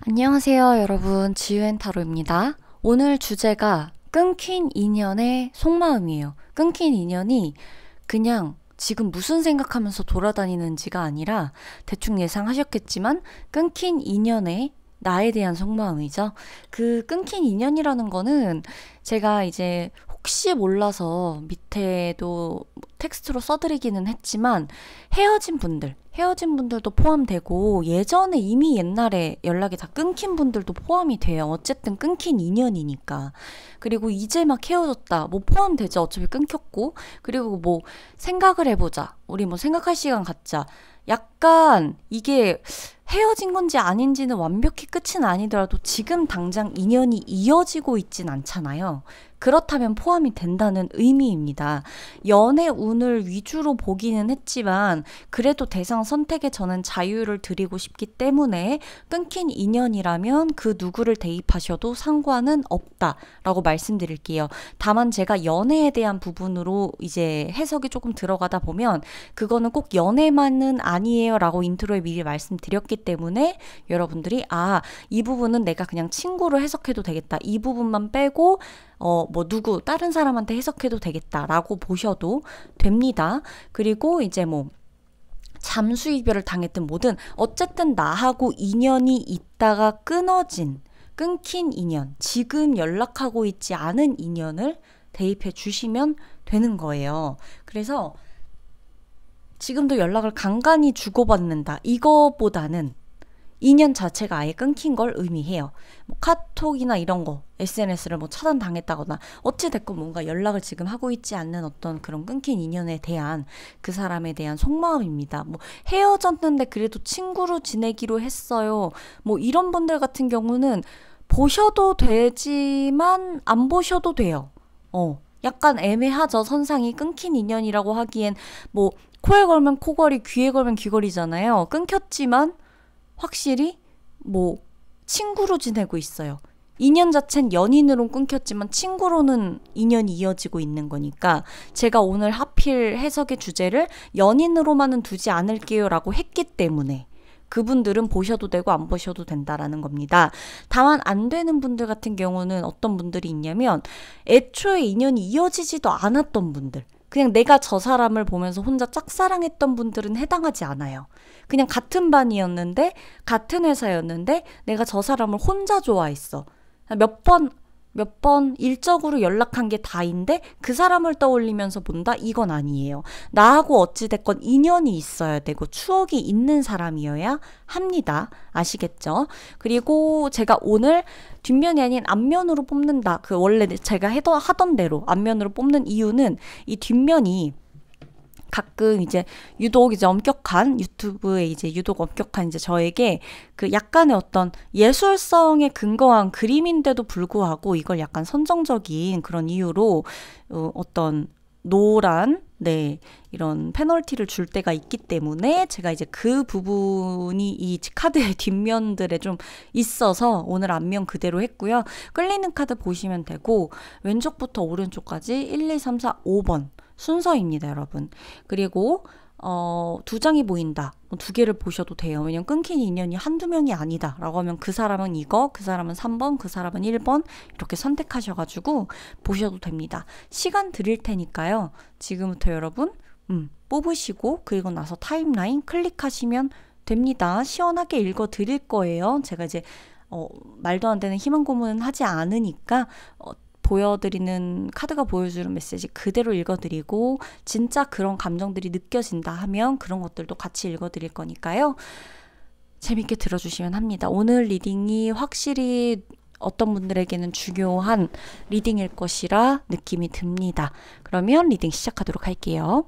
안녕하세요, 여러분. 지유앤타로입니다. 오늘 주제가 끊긴 인연의 속마음이에요. 끊긴 인연이 그냥 지금 무슨 생각하면서 돌아다니는지가 아니라 대충 예상하셨겠지만 끊긴 인연의 나에 대한 속마음이죠. 그 끊긴 인연이라는 거는 제가 이제 혹시 몰라서 밑에도 텍스트로 써드리기는 했지만 헤어진 분들도 포함되고 예전에 이미 옛날에 연락이 다 끊긴 분들도 포함이 돼요. 어쨌든 끊긴 인연이니까. 그리고 이제 막 헤어졌다. 뭐 포함되죠. 어차피 끊겼고. 그리고 뭐 생각을 해보자. 우리 뭐 생각할 시간 갖자. 약간 이게 헤어진 건지 아닌지는 완벽히 끝은 아니더라도 지금 당장 인연이 이어지고 있진 않잖아요. 그렇다면 포함이 된다는 의미입니다. 연애 운을 위주로 보기는 했지만 그래도 대상 선택에 저는 자유를 드리고 싶기 때문에 끊긴 인연이라면 그 누구를 대입하셔도 상관은 없다라고 말씀드릴게요. 다만 제가 연애에 대한 부분으로 이제 해석이 조금 들어가다 보면 그거는 꼭 연애만은 아니에요라고 인트로에 미리 말씀드렸기 때문에 여러분들이 이 부분은 내가 그냥 친구로 해석해도 되겠다. 이 부분만 빼고 뭐 누구 다른 사람한테 해석해도 되겠다라고 보셔도 됩니다. 그리고 이제 뭐 잠수 이별을 당했든 뭐든 어쨌든 나하고 인연이 있다가 끊긴 인연, 지금 연락하고 있지 않은 인연을 대입해 주시면 되는 거예요. 그래서 지금도 연락을 간간히 주고받는다. 이거보다는 인연 자체가 아예 끊긴 걸 의미해요. 뭐 카톡이나 이런 거, SNS를 뭐 차단당했다거나 어찌됐건 뭔가 연락을 지금 하고 있지 않는 어떤 그런 끊긴 인연에 대한 그 사람에 대한 속마음입니다. 뭐 헤어졌는데 그래도 친구로 지내기로 했어요. 뭐 이런 분들 같은 경우는 보셔도 되지만 안 보셔도 돼요. 약간 애매하죠. 선상이 끊긴 인연이라고 하기엔 뭐 코에 걸면 코걸이, 귀에 걸면 귀걸이잖아요. 끊겼지만 확실히 뭐 친구로 지내고 있어요. 인연 자체는 연인으로 끊겼지만 친구로는 인연이 이어지고 있는 거니까 제가 오늘 하필 해석의 주제를 연인으로만은 두지 않을게요라고 했기 때문에 그분들은 보셔도 되고 안 보셔도 된다라는 겁니다. 다만 안 되는 분들 같은 경우는 어떤 분들이 있냐면 애초에 인연이 이어지지도 않았던 분들, 그냥 내가 저 사람을 보면서 혼자 짝사랑했던 분들은 해당하지 않아요. 그냥 같은 반이었는데 같은 회사였는데 내가 저 사람을 혼자 좋아했어. 몇 번 일적으로 연락한 게 다인데 그 사람을 떠올리면서 본다? 이건 아니에요. 나하고 어찌됐건 인연이 있어야 되고 추억이 있는 사람이어야 합니다. 아시겠죠? 그리고 제가 오늘 뒷면이 아닌 앞면으로 뽑는다. 그 원래 제가 하던 대로 앞면으로 뽑는 이유는 이 뒷면이 가끔 이제 유독 이제 엄격한 유튜브에 이제 유독 엄격한 이제 저에게 그 약간의 어떤 예술성에 근거한 그림인데도 불구하고 이걸 약간 선정적인 그런 이유로 어떤 노란 이런 페널티를 줄 때가 있기 때문에 제가 이제 그 부분이 이 카드의 뒷면들에 좀 있어서 오늘 앞면 그대로 했고요. 끌리는 카드 보시면 되고 왼쪽부터 오른쪽까지 1, 2, 3, 4, 5번 순서입니다, 여러분. 그리고 두 장이 보인다. 두 개를 보셔도 돼요. 왜냐면 끊긴 인연이 한두 명이 아니다 라고 하면 그 사람은 이거, 그 사람은 3번, 그 사람은 1번 이렇게 선택하셔가지고 보셔도 됩니다. 시간 드릴 테니까요. 지금부터 여러분 뽑으시고 그리고 나서 타임라인 클릭하시면 됩니다. 시원하게 읽어 드릴 거예요. 제가 이제 말도 안 되는 희망 고문은 하지 않으니까 보여드리는 카드가 보여주는 메시지 그대로 읽어드리고 진짜 그런 감정들이 느껴진다 하면 그런 것들도 같이 읽어드릴 거니까요. 재밌게 들어주시면 합니다. 오늘 리딩이 확실히 어떤 분들에게는 중요한 리딩일 것이라 느낌이 듭니다. 그러면 리딩 시작하도록 할게요.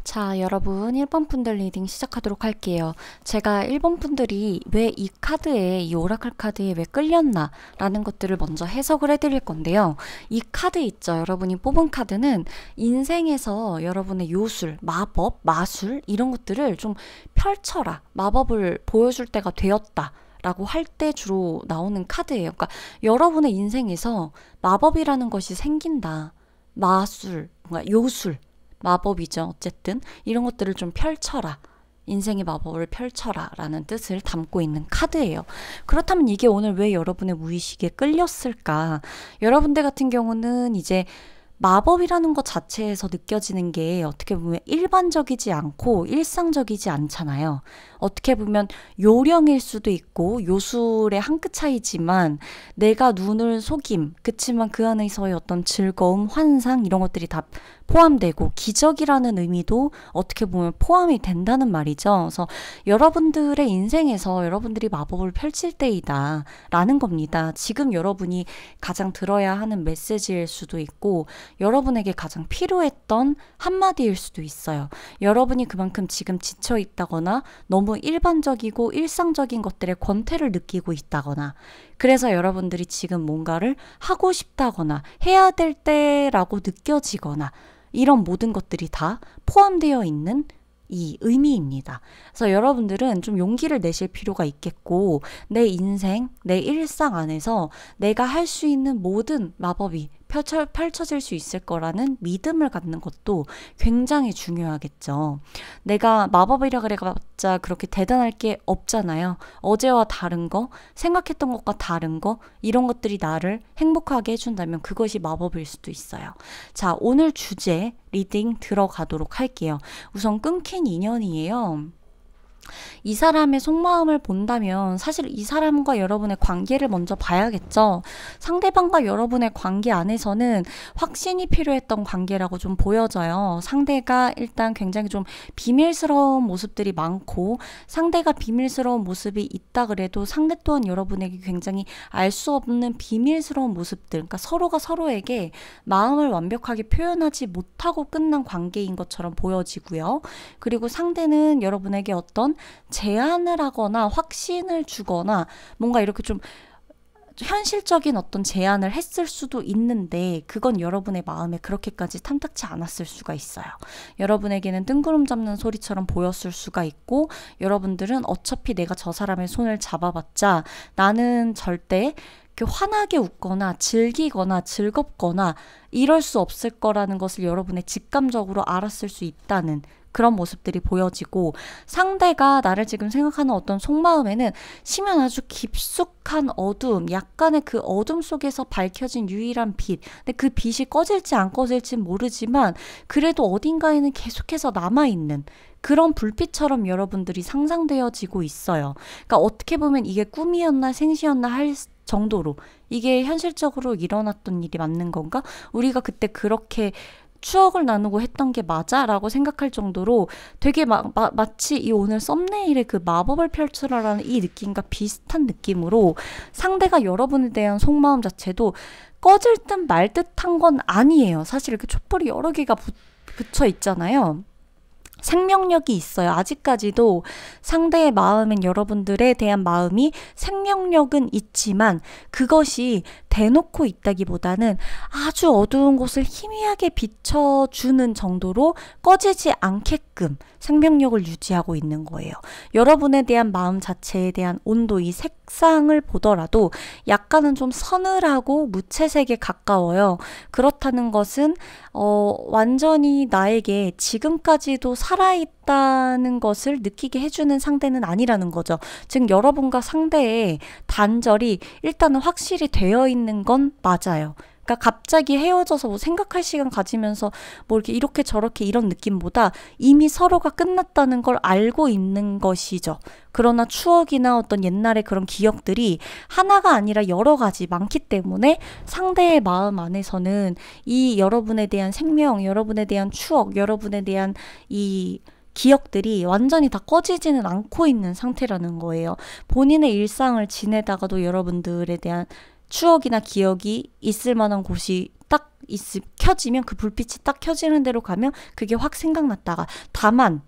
자, 여러분 1번 분들 리딩 시작하도록 할게요. 제가 1번 분들이 왜 이 카드에, 이 오라클 카드에 왜 끌렸나 라는 것들을 먼저 해석을 해드릴 건데요. 이 카드 있죠. 여러분이 뽑은 카드는 인생에서 여러분의 요술, 마법, 마술 이런 것들을 좀 펼쳐라, 마법을 보여줄 때가 되었다 라고 할 때 주로 나오는 카드예요. 그러니까 여러분의 인생에서 마법이라는 것이 생긴다. 마술, 뭔가 요술, 마법이죠. 어쨌든 이런 것들을 좀 펼쳐라. 인생의 마법을 펼쳐라 라는 뜻을 담고 있는 카드예요. 그렇다면 이게 오늘 왜 여러분의 무의식에 끌렸을까? 여러분들 같은 경우는 이제 마법이라는 것 자체에서 느껴지는 게 어떻게 보면 일반적이지 않고 일상적이지 않잖아요. 어떻게 보면 요령일 수도 있고 요술의 한 끗 차이지만 내가 눈을 속임, 그치만 그 안에서의 어떤 즐거움, 환상 이런 것들이 다 포함되고 기적이라는 의미도 어떻게 보면 포함이 된다는 말이죠. 그래서 여러분들의 인생에서 여러분들이 마법을 펼칠 때이다 라는 겁니다. 지금 여러분이 가장 들어야 하는 메시지일 수도 있고 여러분에게 가장 필요했던 한마디일 수도 있어요. 여러분이 그만큼 지금 지쳐 있다거나 너무 일반적이고 일상적인 것들의 권태를 느끼고 있다거나 그래서 여러분들이 지금 뭔가를 하고 싶다거나 해야 될 때라고 느껴지거나 이런 모든 것들이 다 포함되어 있는 이 의미입니다. 그래서 여러분들은 좀 용기를 내실 필요가 있겠고 내 인생, 내 일상 안에서 내가 할 수 있는 모든 마법이 펼쳐질 수 있을 거라는 믿음을 갖는 것도 굉장히 중요하겠죠. 내가 마법이라 그래봤자 그렇게 대단할 게 없잖아요. 어제와 다른 거, 생각했던 것과 다른 거 이런 것들이 나를 행복하게 해준다면 그것이 마법일 수도 있어요. 자, 오늘 주제 리딩 들어가도록 할게요. 우선 끊긴 인연이에요. 이 사람의 속마음을 본다면 사실 이 사람과 여러분의 관계를 먼저 봐야겠죠. 상대방과 여러분의 관계 안에서는 확신이 필요했던 관계라고 좀 보여져요. 상대가 일단 굉장히 좀 비밀스러운 모습들이 많고 상대가 비밀스러운 모습이 있다 그래도 상대 또한 여러분에게 굉장히 알 수 없는 비밀스러운 모습들, 그러니까 서로가 서로에게 마음을 완벽하게 표현하지 못하고 끝난 관계인 것처럼 보여지고요. 그리고 상대는 여러분에게 어떤 제안을 하거나 확신을 주거나 뭔가 이렇게 좀 현실적인 어떤 제안을 했을 수도 있는데 그건 여러분의 마음에 그렇게까지 탐탁치 않았을 수가 있어요. 여러분에게는 뜬구름 잡는 소리처럼 보였을 수가 있고 여러분들은 어차피 내가 저 사람의 손을 잡아봤자 나는 절대 환하게 웃거나 즐기거나 즐겁거나 이럴 수 없을 거라는 것을 여러분의 직감적으로 알았을 수 있다는 그런 모습들이 보여지고 상대가 나를 지금 생각하는 어떤 속마음에는 심연 아주 깊숙한 어두움, 약간의 그 어둠 속에서 밝혀진 유일한 빛. 근데 그 빛이 꺼질지 안 꺼질지 모르지만 그래도 어딘가에는 계속해서 남아있는 그런 불빛처럼 여러분들이 상상되어지고 있어요. 그러니까 어떻게 보면 이게 꿈이었나 생시였나 할 정도로 이게 현실적으로 일어났던 일이 맞는 건가? 우리가 그때 그렇게 추억을 나누고 했던 게 맞아? 라고 생각할 정도로 되게 마치 이 오늘 썸네일의 그 마법을 펼쳐라라는 이 느낌과 비슷한 느낌으로 상대가 여러분에 대한 속마음 자체도 꺼질 듯 말 듯한 건 아니에요. 사실 이렇게 촛불이 여러 개가 붙여 있잖아요. 생명력이 있어요. 아직까지도 상대의 마음엔 여러분들에 대한 마음이 생명력은 있지만 그것이 대놓고 있다기보다는 아주 어두운 곳을 희미하게 비춰주는 정도로 꺼지지 않게끔 생명력을 유지하고 있는 거예요. 여러분에 대한 마음 자체에 대한 온도, 이 색상을 보더라도 약간은 좀 서늘하고 무채색에 가까워요. 그렇다는 것은 완전히 나에게 지금까지도 살아있다는 것을 느끼게 해주는 상대는 아니라는 거죠. 즉 여러분과 상대의 단절이 일단은 확실히 되어 있는 건 맞아요. 그러니까 갑자기 헤어져서 뭐 생각할 시간 가지면서 뭐 이렇게 저렇게 이런 느낌보다 이미 서로가 끝났다는 걸 알고 있는 것이죠. 그러나 추억이나 어떤 옛날의 그런 기억들이 하나가 아니라 여러 가지 많기 때문에 상대의 마음 안에서는 이 여러분에 대한 생명, 여러분에 대한 추억, 여러분에 대한 이 기억들이 완전히 다 꺼지지는 않고 있는 상태라는 거예요. 본인의 일상을 지내다가도 여러분들에 대한 추억이나 기억이 있을 만한 곳이 딱 켜지면, 그 불빛이 딱 켜지는 대로 가면 그게 확 생각났다가, 다만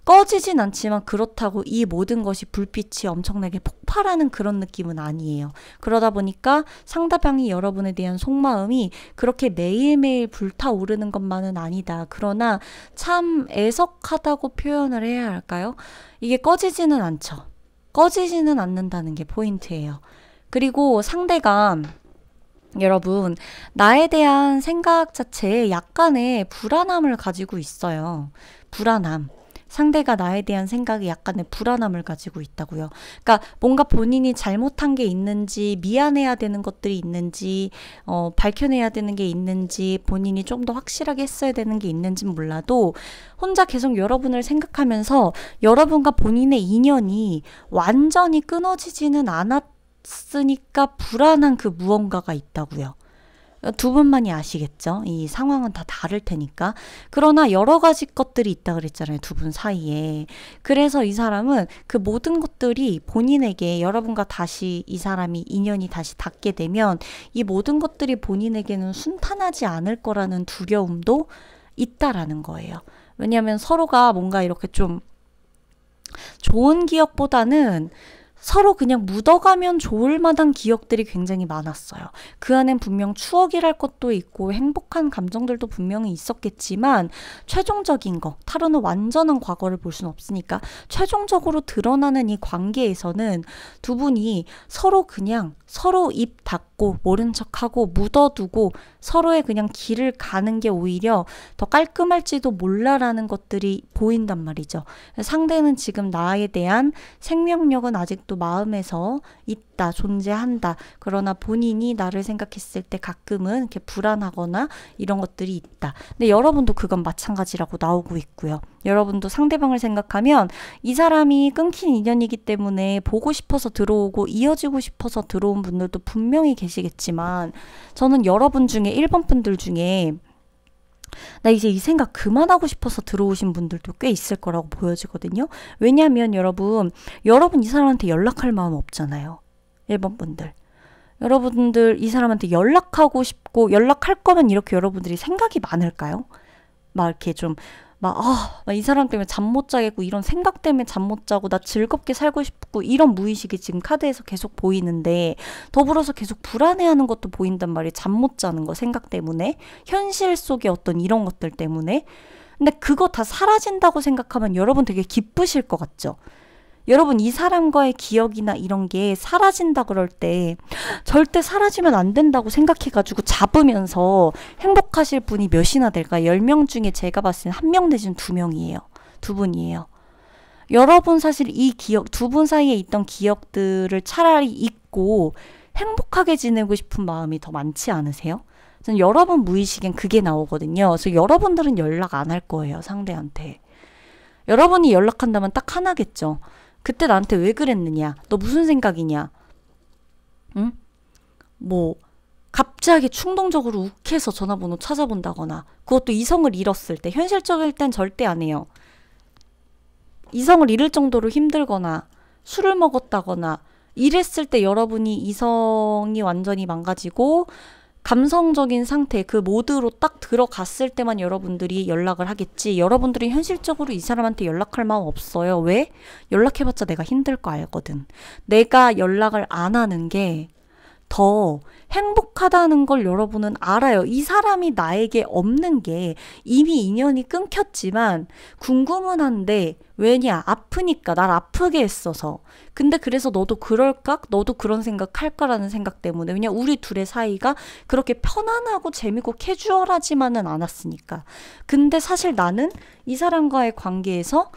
꺼지진 않지만 그렇다고 이 모든 것이 불빛이 엄청나게 폭발하는 그런 느낌은 아니에요. 그러다 보니까 상대방이 여러분에 대한 속마음이 그렇게 매일매일 불타오르는 것만은 아니다. 그러나 참 애석하다고 표현을 해야 할까요? 이게 꺼지지는 않죠. 꺼지지는 않는다는 게 포인트예요. 그리고 상대가, 여러분, 나에 대한 생각 자체에 약간의 불안함을 가지고 있어요. 불안함. 상대가 나에 대한 생각에 약간의 불안함을 가지고 있다고요. 그러니까 뭔가 본인이 잘못한 게 있는지, 미안해야 되는 것들이 있는지, 밝혀내야 되는 게 있는지, 본인이 좀 더 확실하게 했어야 되는 게 있는지는 몰라도 혼자 계속 여러분을 생각하면서 여러분과 본인의 인연이 완전히 끊어지지는 않았으니까 불안한 그 무언가가 있다고요. 두 분만이 아시겠죠? 이 상황은 다 다를 테니까. 그러나 여러 가지 것들이 있다 그랬잖아요. 두 분 사이에. 그래서 이 사람은 그 모든 것들이 본인에게, 여러분과 다시 이 사람이 인연이 다시 닿게 되면 이 모든 것들이 본인에게는 순탄하지 않을 거라는 두려움도 있다라는 거예요. 왜냐하면 서로가 뭔가 이렇게 좀 좋은 기억보다는 서로 그냥 묻어가면 좋을 만한 기억들이 굉장히 많았어요. 그 안엔 분명 추억이랄 것도 있고 행복한 감정들도 분명히 있었겠지만, 최종적인 거, 타로는 완전한 과거를 볼 수는 없으니까 최종적으로 드러나는 이 관계에서는 두 분이 서로 그냥 서로 입 닫고 모른 척하고 묻어두고 서로의 그냥 길을 가는 게 오히려 더 깔끔할지도 몰라라는 것들이 보인단 말이죠. 상대는 지금 나에 대한 생명력은 아직도 마음에서 있다, 존재한다. 그러나 본인이 나를 생각했을 때 가끔은 이렇게 불안하거나 이런 것들이 있다. 근데 여러분도 그건 마찬가지라고 나오고 있고요. 여러분도 상대방을 생각하면 이 사람이 끊긴 인연이기 때문에 보고 싶어서 들어오고 이어지고 싶어서 들어온 분들도 분명히 계시겠지만, 저는 여러분 중에 1번 분들 중에 나 이제 이 생각 그만하고 싶어서 들어오신 분들도 꽤 있을 거라고 보여지거든요. 왜냐하면 여러분 이 사람한테 연락할 마음 없잖아요. 1번 분들. 여러분들 이 사람한테 연락하고 싶고, 연락할 거면 이렇게 여러분들이 생각이 많을까요? 막 이렇게 좀 이 사람 때문에 잠 못 자겠고, 이런 생각 때문에 잠 못 자고, 나 즐겁게 살고 싶고, 이런 무의식이 지금 카드에서 계속 보이는데, 더불어서 계속 불안해하는 것도 보인단 말이에요. 잠 못 자는 거, 생각 때문에, 현실 속의 어떤 이런 것들 때문에. 근데 그거 다 사라진다고 생각하면 여러분 되게 기쁘실 것 같죠? 여러분 이 사람과의 기억이나 이런 게 사라진다 그럴 때 절대 사라지면 안 된다고 생각해가지고 잡으면서 행복하실 분이 몇이나 될까? 10명 중에 제가 봤을 때 1명 내지는 2명이에요. 두 분이에요. 여러분 사실 이 기억, 두 분 사이에 있던 기억들을 차라리 잊고 행복하게 지내고 싶은 마음이 더 많지 않으세요? 저는 여러분 무의식엔 그게 나오거든요. 그래서 여러분들은 연락 안 할 거예요, 상대한테. 여러분이 연락한다면 딱 하나겠죠. 그때 나한테 왜 그랬느냐? 너 무슨 생각이냐? 응? 뭐 갑자기 충동적으로 욱해서 전화번호 찾아본다거나, 그것도 이성을 잃었을 때, 현실적일 땐 절대 안 해요. 이성을 잃을 정도로 힘들거나 술을 먹었다거나 이랬을 때 여러분이 이성이 완전히 망가지고 감성적인 상태, 그 모드로 딱 들어갔을 때만 여러분들이 연락을 하겠지, 여러분들이 현실적으로 이 사람한테 연락할 마음 없어요. 왜? 연락해봤자 내가 힘들 거 알거든. 내가 연락을 안 하는 게 더 행복하다는 걸 여러분은 알아요. 이 사람이 나에게 없는 게 이미 인연이 끊겼지만 궁금은 한데, 왜냐? 아프니까, 날 아프게 했어서. 근데 그래서 너도 그럴까? 너도 그런 생각 할까라는 생각 때문에. 왜냐? 우리 둘의 사이가 그렇게 편안하고 재밌고 캐주얼하지만은 않았으니까. 근데 사실 나는 이 사람과의 관계에서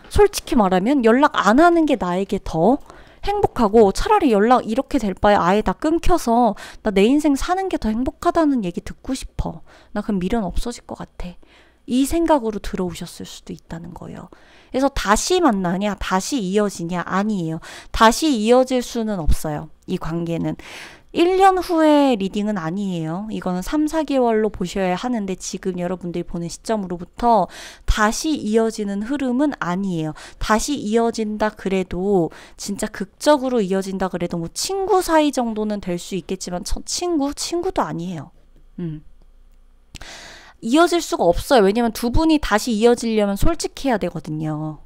솔직히 말하면 연락 안 하는 게 나에게 더 행복하고, 차라리 연락 이렇게 될 바에 아예 다 끊겨서 나 내 인생 사는 게 더 행복하다는 얘기 듣고 싶어. 나 그럼 미련 없어질 것 같아. 이 생각으로 들어오셨을 수도 있다는 거예요. 그래서 다시 만나냐? 다시 이어지냐? 아니에요. 다시 이어질 수는 없어요. 이 관계는. 1년 후의 리딩은 아니에요. 이거는 3, 4개월로 보셔야 하는데, 지금 여러분들이 보는 시점으로부터 다시 이어지는 흐름은 아니에요. 다시 이어진다 그래도, 진짜 극적으로 이어진다 그래도 뭐 친구 사이 정도는 될 수 있겠지만, 저 친구도 아니에요. 이어질 수가 없어요. 왜냐면 두 분이 다시 이어지려면 솔직해야 되거든요.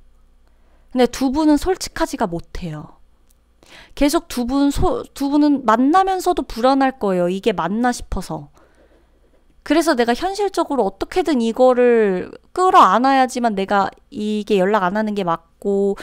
근데 두 분은 솔직하지가 못해요. 계속 두 분은 만나면서도 불안할 거예요. 이게 맞나 싶어서. 그래서 내가 현실적으로 어떻게든 이거를 끌어안아야지만 내가 이게 연락 안 하는 게 맞고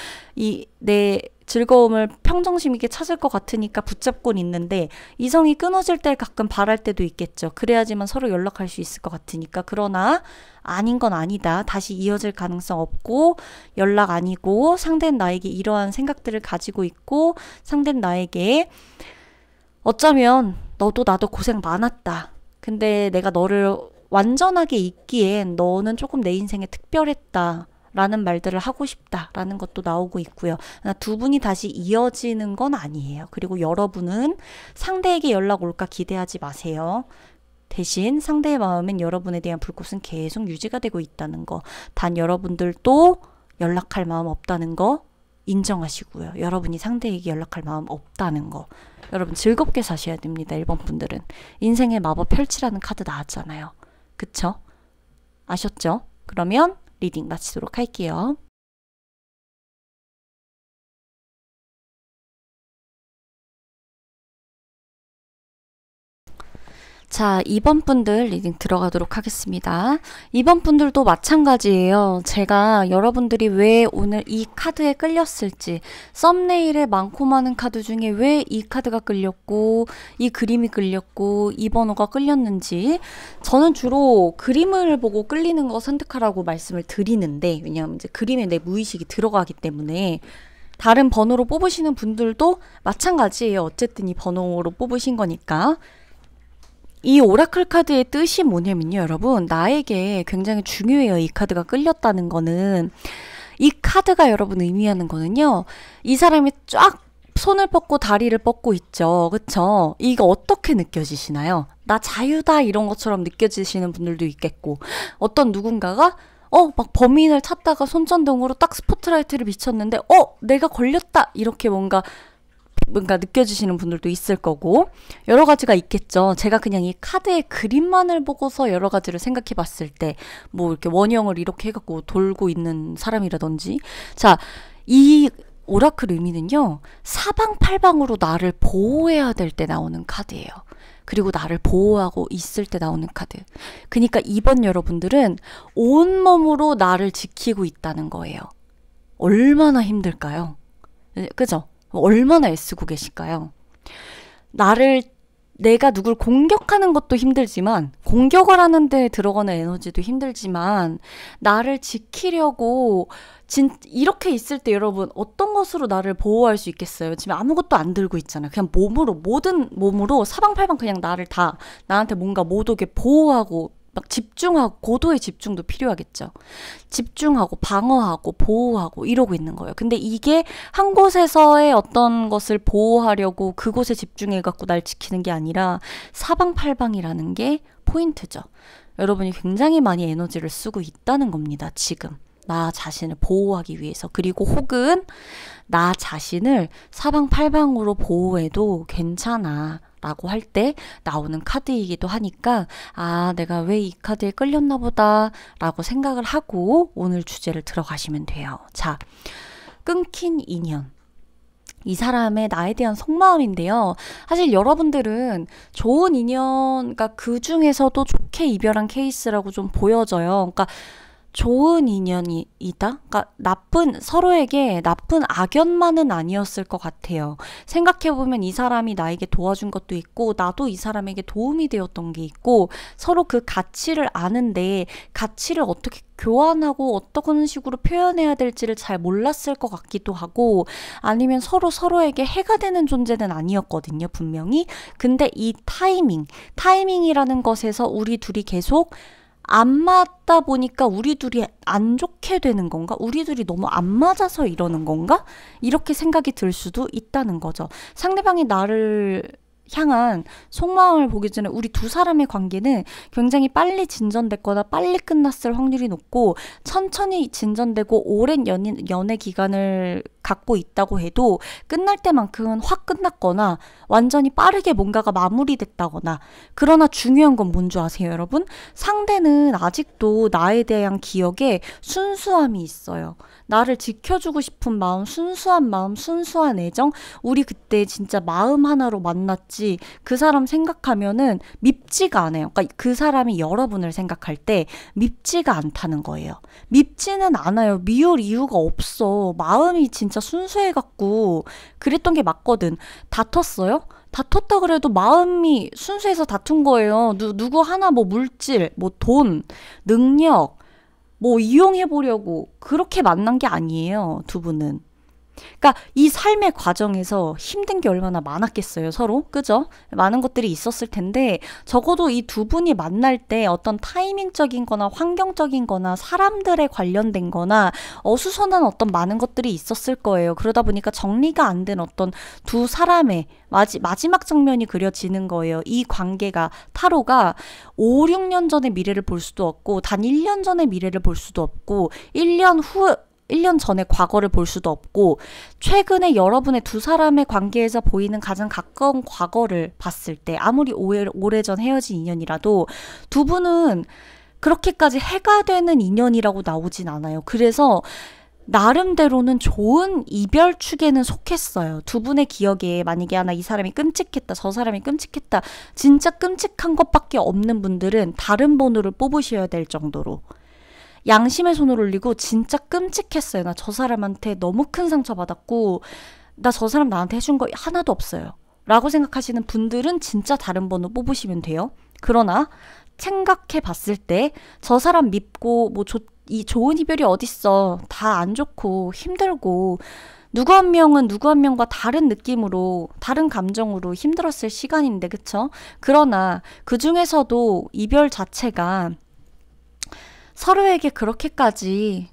내 즐거움을 평정심 있게 찾을 것 같으니까 붙잡곤 있는데 이성이 끊어질 때 가끔 바랄 때도 있겠죠. 그래야지만 서로 연락할 수 있을 것 같으니까. 그러나 아닌 건 아니다. 다시 이어질 가능성 없고 연락 아니고 상대는 나에게 이러한 생각들을 가지고 있고 상대는 나에게 어쩌면 너도 나도 고생 많았다. 근데 내가 너를 완전하게 잊기엔 너는 조금 내 인생에 특별했다. 라는 말들을 하고 싶다 라는 것도 나오고 있고요. 두 분이 다시 이어지는 건 아니에요. 그리고 여러분은 상대에게 연락 올까 기대하지 마세요. 대신 상대의 마음엔 여러분에 대한 불꽃은 계속 유지가 되고 있다는 거. 단 여러분들도 연락할 마음 없다는 거 인정하시고요. 여러분이 상대에게 연락할 마음 없다는 거. 여러분 즐겁게 사셔야 됩니다. 1번 분들은. 인생의 마법 펼치라는 카드 나왔잖아요. 그쵸? 아셨죠? 그러면 리딩 마치도록 할게요. 자, 2번 분들 리딩 들어가도록 하겠습니다. 2번 분들도 마찬가지예요. 제가 여러분들이 왜 오늘 이 카드에 끌렸을지, 썸네일에 많고 많은 카드 중에 왜 이 카드가 끌렸고 이 그림이 끌렸고 이 번호가 끌렸는지, 저는 주로 그림을 보고 끌리는 거 선택하라고 말씀을 드리는데, 왜냐하면 이제 그림에 내 무의식이 들어가기 때문에. 다른 번호로 뽑으시는 분들도 마찬가지예요. 어쨌든 이 번호로 뽑으신 거니까. 이 오라클 카드의 뜻이 뭐냐면요, 여러분. 나에게 굉장히 중요해요. 이 카드가 끌렸다는 거는. 이 카드가 여러분 의미하는 거는요, 이 사람이 쫙 손을 뻗고 다리를 뻗고 있죠. 그쵸? 이거 어떻게 느껴지시나요? 나 자유다 이런 것처럼 느껴지시는 분들도 있겠고, 어떤 누군가가 막 범인을 찾다가 손전등으로 딱 스포트라이트를 비쳤는데 내가 걸렸다 이렇게 뭔가 느껴지시는 분들도 있을 거고, 여러 가지가 있겠죠. 제가 그냥 이 카드의 그림만을 보고서 여러 가지를 생각해 봤을 때, 뭐 이렇게 원형을 이렇게 해갖고 돌고 있는 사람이라든지. 자, 이 오라클 의미는요, 사방팔방으로 나를 보호해야 될 때 나오는 카드예요. 그리고 나를 보호하고 있을 때 나오는 카드. 그러니까 이번 여러분들은 온몸으로 나를 지키고 있다는 거예요. 얼마나 힘들까요? 그죠? 얼마나 애쓰고 계실까요? 내가 누굴 공격하는 것도 힘들지만, 공격을 하는데 들어가는 에너지도 힘들지만, 나를 지키려고 이렇게 있을 때 여러분 어떤 것으로 나를 보호할 수 있겠어요? 지금 아무것도 안 들고 있잖아요. 그냥 모든 몸으로 사방팔방 그냥 나한테 뭔가 못 오게 보호하고 막 집중하고, 고도의 집중도 필요하겠죠. 집중하고 방어하고 보호하고 이러고 있는 거예요. 근데 이게 한 곳에서의 어떤 것을 보호하려고 그곳에 집중해갖고 날 지키는 게 아니라 사방팔방이라는 게 포인트죠. 여러분이 굉장히 많이 에너지를 쓰고 있다는 겁니다. 지금 나 자신을 보호하기 위해서. 그리고 혹은 나 자신을 사방팔방으로 보호해도 괜찮아 라고 할 때 나오는 카드이기도 하니까, 내가 왜 이 카드에 끌렸나 보다 라고 생각을 하고 오늘 주제를 들어가시면 돼요. 자, 끊긴 인연. 이 사람의 나에 대한 속마음인데요. 사실 여러분들은 좋은 인연, 그러니까 그 중에서도 좋게 이별한 케이스라고 좀 보여져요. 그러니까 좋은 인연이다? 그러니까 서로에게 나쁜 악연만은 아니었을 것 같아요. 생각해보면 이 사람이 나에게 도와준 것도 있고, 나도 이 사람에게 도움이 되었던 게 있고, 서로 그 가치를 아는데, 가치를 어떻게 교환하고 어떤 식으로 표현해야 될지를 잘 몰랐을 것 같기도 하고, 아니면 서로에게 해가 되는 존재는 아니었거든요, 분명히. 근데 이 타이밍이라는 것에서 우리 둘이 계속 안 맞다 보니까 우리 둘이 안 좋게 되는 건가? 우리 둘이 너무 안 맞아서 이러는 건가? 이렇게 생각이 들 수도 있다는 거죠. 상대방이 나를 향한 속마음을 보기 전에 우리 두 사람의 관계는 굉장히 빨리 진전됐거나 빨리 끝났을 확률이 높고, 천천히 진전되고 오랜 연애 기간을 갖고 있다고 해도 끝날 때만큼은 확 끝났거나 완전히 빠르게 뭔가가 마무리됐다거나. 그러나 중요한 건 뭔지 아세요, 여러분? 상대는 아직도 나에 대한 기억에 순수함이 있어요. 나를 지켜주고 싶은 마음, 순수한 애정. 우리 그때 진짜 마음 하나로 만났지. 그 사람 생각하면은 밉지가 않아요. 그러니까 그 사람이 여러분을 생각할 때 밉지가 않다는 거예요. 밉지는 않아요. 미울 이유가 없어. 마음이 진짜 순수해갖고 그랬던 게 맞거든. 다퉜어요? 다퉜다 그래도 마음이 순수해서 다툰 거예요. 누구 하나 뭐 물질, 뭐 돈, 능력, 뭐 이용해보려고 그렇게 만난 게 아니에요, 두 분은. 그러니까 이 삶의 과정에서 힘든 게 얼마나 많았겠어요, 서로. 그죠? 많은 것들이 있었을 텐데 적어도 이 두 분이 만날 때 어떤 타이밍적인 거나 환경적인 거나 사람들에 관련된 거나 어수선한 어떤 많은 것들이 있었을 거예요. 그러다 보니까 정리가 안 된 어떤 두 사람의 마지막 장면이 그려지는 거예요. 이 관계가, 타로가 5, 6년 전의 미래를 볼 수도 없고 단 1년 전의 미래를 볼 수도 없고 1년 전의 과거를 볼 수도 없고 최근에 여러분의 두 사람의 관계에서 보이는 가장 가까운 과거를 봤을 때 아무리 오래전 헤어진 인연이라도 두 분은 그렇게까지 해가 되는 인연이라고 나오진 않아요. 그래서 나름대로는 좋은 이별 축에는 속했어요. 두 분의 기억에 만약에 이 사람이 끔찍했다, 저 사람이 끔찍했다, 진짜 끔찍한 것밖에 없는 분들은 다른 번호를 뽑으셔야 될 정도로 양심의 손을 올리고 진짜 끔찍했어요. 나 저 사람한테 너무 큰 상처 받았고 나 저 사람 나한테 해준 거 하나도 없어요 라고 생각하시는 분들은 진짜 다른 번호 뽑으시면 돼요. 그러나 생각해 봤을 때 저 사람 밉고 이 좋은 이별이 어딨어. 다 안 좋고 힘들고 누구 한 명은 누구 한 명과 다른 느낌으로 다른 감정으로 힘들었을 시간인데, 그쵸? 그러나 그 중에서도 이별 자체가 서로에게 그렇게까지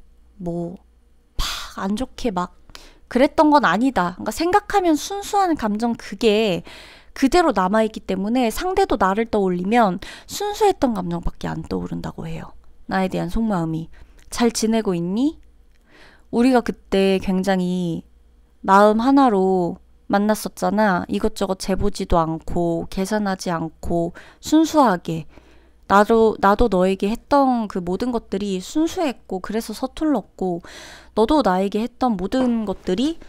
안 좋게 막 그랬던 건 아니다. 그러니까 생각하면 순수한 감정, 그게 그대로 남아있기 때문에 상대도 나를 떠올리면 순수했던 감정밖에 안 떠오른다고 해요. 나에 대한 속마음이. 잘 지내고 있니? 우리가 그때 굉장히 마음 하나로 만났었잖아. 이것저것 재보지도 않고 계산하지 않고 순수하게. 나도 너에게 했던 그 모든 것들이 순수했고 그래서 서툴렀고 너도 나에게 했던 모든 것들이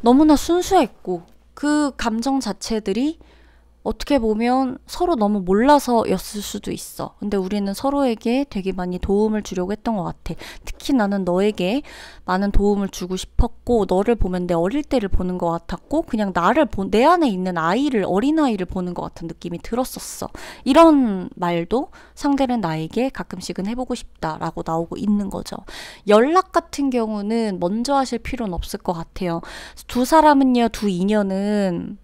너무나 순수했고 그 감정 자체들이 어떻게 보면 서로 너무 몰라서였을 수도 있어. 근데 우리는 서로에게 되게 많이 도움을 주려고 했던 것 같아. 특히 나는 너에게 많은 도움을 주고 싶었고 너를 보면 내 어릴 때를 보는 것 같았고 그냥 내 안에 있는 어린아이를 보는 것 같은 느낌이 들었었어. 이런 말도 상대는 나에게 가끔씩은 해보고 싶다라고 나오고 있는 거죠. 연락 같은 경우는 먼저 하실 필요는 없을 것 같아요. 두 인연은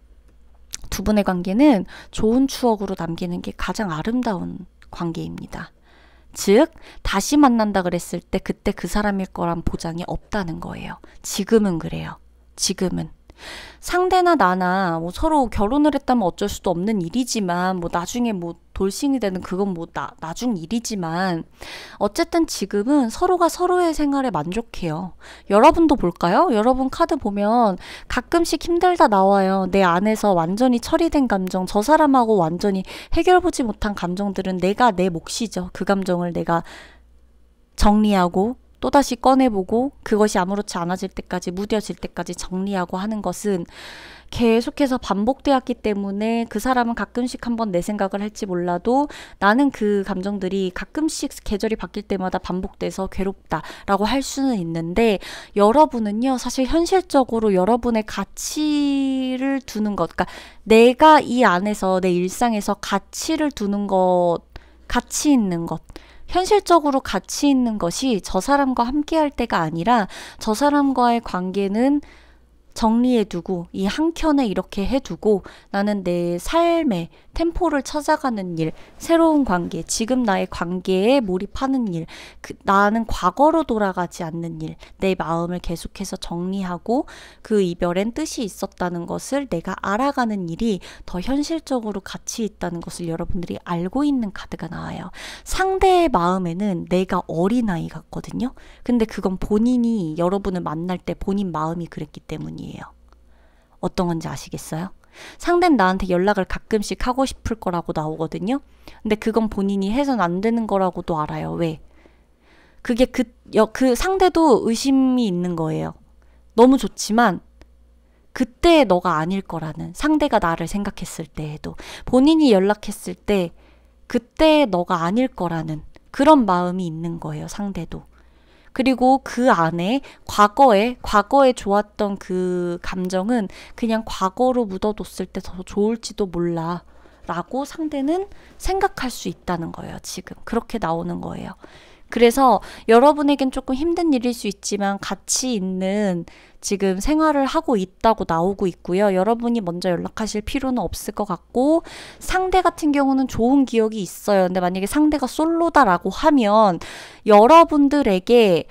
두 분의 관계는 좋은 추억으로 남기는 게 가장 아름다운 관계입니다. 즉, 다시 만난다 그랬을 때 그때 그 사람일 거란 보장이 없다는 거예요. 지금은 그래요. 지금은. 상대나 나나 서로 결혼을 했다면 어쩔 수도 없는 일이지만 나중에 돌싱이 되는 그건 나중 일이지만 어쨌든 지금은 서로가 서로의 생활에 만족해요. 여러분도 볼까요? 여러분 카드 보면 가끔씩 힘들다 나와요. 내 안에서 완전히 처리된 감정, 저 사람하고 완전히 해결보지 못한 감정들은 내가 내 몫이죠. 그 감정을 내가 정리하고 또다시 꺼내보고 그것이 아무렇지 않아질 때까지, 무뎌질 때까지 정리하고 하는 것은 계속해서 반복되었기 때문에 그 사람은 가끔씩 한번 내 생각을 할지 몰라도 나는 그 감정들이 가끔씩 계절이 바뀔 때마다 반복돼서 괴롭다라고 할 수는 있는데 여러분은요, 사실 현실적으로 여러분의 가치를 두는 것, 그러니까 내가 이 안에서 내 일상에서 가치를 두는 것, 가치 있는 것, 현실적으로 가치 있는 것이 저 사람과 함께 할 때가 아니라 저 사람과의 관계는 정리해두고 이 한 켠에 이렇게 해두고 나는 내 삶의 템포를 찾아가는 일, 새로운 관계, 지금 나의 관계에 몰입하는 일, 나는 과거로 돌아가지 않는 일, 내 마음을 계속해서 정리하고 그 이별엔 뜻이 있었다는 것을 내가 알아가는 일이 더 현실적으로 가치 있다는 것을 여러분들이 알고 있는 카드가 나와요. 상대의 마음에는 내가 어린아이 같거든요. 근데 그건 본인이 여러분을 만날 때 본인 마음이 그랬기 때문이에요. 어떤 건지 아시겠어요? 상대는 나한테 연락을 가끔씩 하고 싶을 거라고 나오거든요. 근데 그건 본인이 해선 안 되는 거라고도 알아요. 왜? 그게 그 상대도 의심이 있는 거예요. 너무 좋지만 그때 너가 아닐 거라는, 상대가 나를 생각했을 때에도 본인이 연락했을 때 그때 너가 아닐 거라는 그런 마음이 있는 거예요. 상대도. 그리고 그 안에 과거에 좋았던 그 감정은 그냥 과거로 묻어뒀을 때 더 좋을지도 몰라 라고 상대는 생각할 수 있다는 거예요. 지금 그렇게 나오는 거예요. 그래서 여러분에겐 조금 힘든 일일 수 있지만 가치 있는 지금 생활을 하고 있다고 나오고 있고요. 여러분이 먼저 연락하실 필요는 없을 것 같고, 상대 같은 경우는 좋은 기억이 있어요. 근데 만약에 상대가 솔로다라고 하면 여러분들에게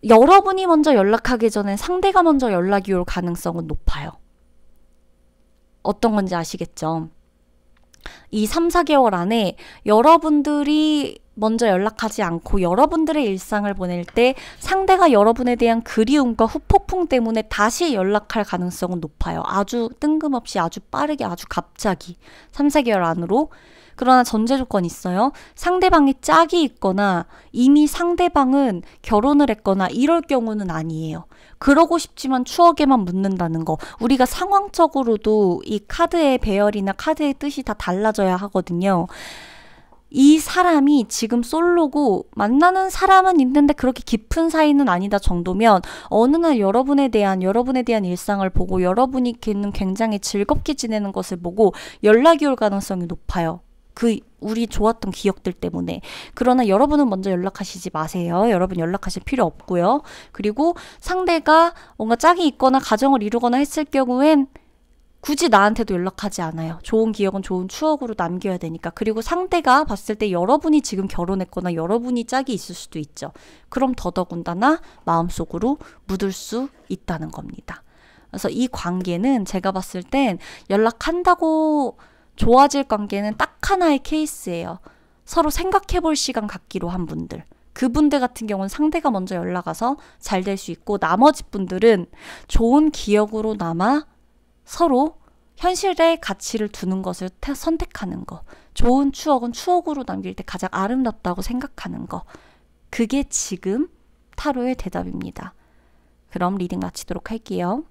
여러분이 먼저 연락하기 전에 상대가 먼저 연락이 올 가능성은 높아요. 어떤 건지 아시겠죠? 이 3, 4개월 안에 여러분들이 먼저 연락하지 않고 여러분들의 일상을 보낼 때 상대가 여러분에 대한 그리움과 후폭풍 때문에 다시 연락할 가능성은 높아요. 아주 뜬금없이, 아주 빠르게, 아주 갑자기 3, 4개월 안으로. 그러나 전제 조건이 있어요. 상대방이 짝이 있거나 이미 상대방은 결혼을 했거나 이럴 경우는 아니에요. 그러고 싶지만 추억에만 묻는다는 거. 우리가 상황적으로도 이 카드의 배열이나 카드의 뜻이 다 달라져야 하거든요. 이 사람이 지금 솔로고 만나는 사람은 있는데 그렇게 깊은 사이는 아니다 정도면 어느 날 여러분에 대한 일상을 보고 여러분이 굉장히 즐겁게 지내는 것을 보고 연락이 올 가능성이 높아요. 우리 좋았던 기억들 때문에. 그러나 여러분은 먼저 연락하시지 마세요. 여러분 연락하실 필요 없고요. 그리고 상대가 뭔가 짝이 있거나 가정을 이루거나 했을 경우엔 굳이 나한테도 연락하지 않아요. 좋은 기억은 좋은 추억으로 남겨야 되니까. 그리고 상대가 봤을 때 여러분이 지금 결혼했거나 여러분이 짝이 있을 수도 있죠. 그럼 더더군다나 마음속으로 묻을 수 있다는 겁니다. 그래서 이 관계는 제가 봤을 땐 연락한다고 좋아질 관계는 딱 하나의 케이스예요. 서로 생각해볼 시간 갖기로 한 분들. 그분들 같은 경우는 상대가 먼저 연락 와서 잘 될 수 있고, 나머지 분들은 좋은 기억으로 남아 서로 현실의 가치를 두는 것을 선택하는 거. 좋은 추억은 추억으로 남길 때 가장 아름답다고 생각하는 거. 그게 지금 타로의 대답입니다. 그럼 리딩 마치도록 할게요.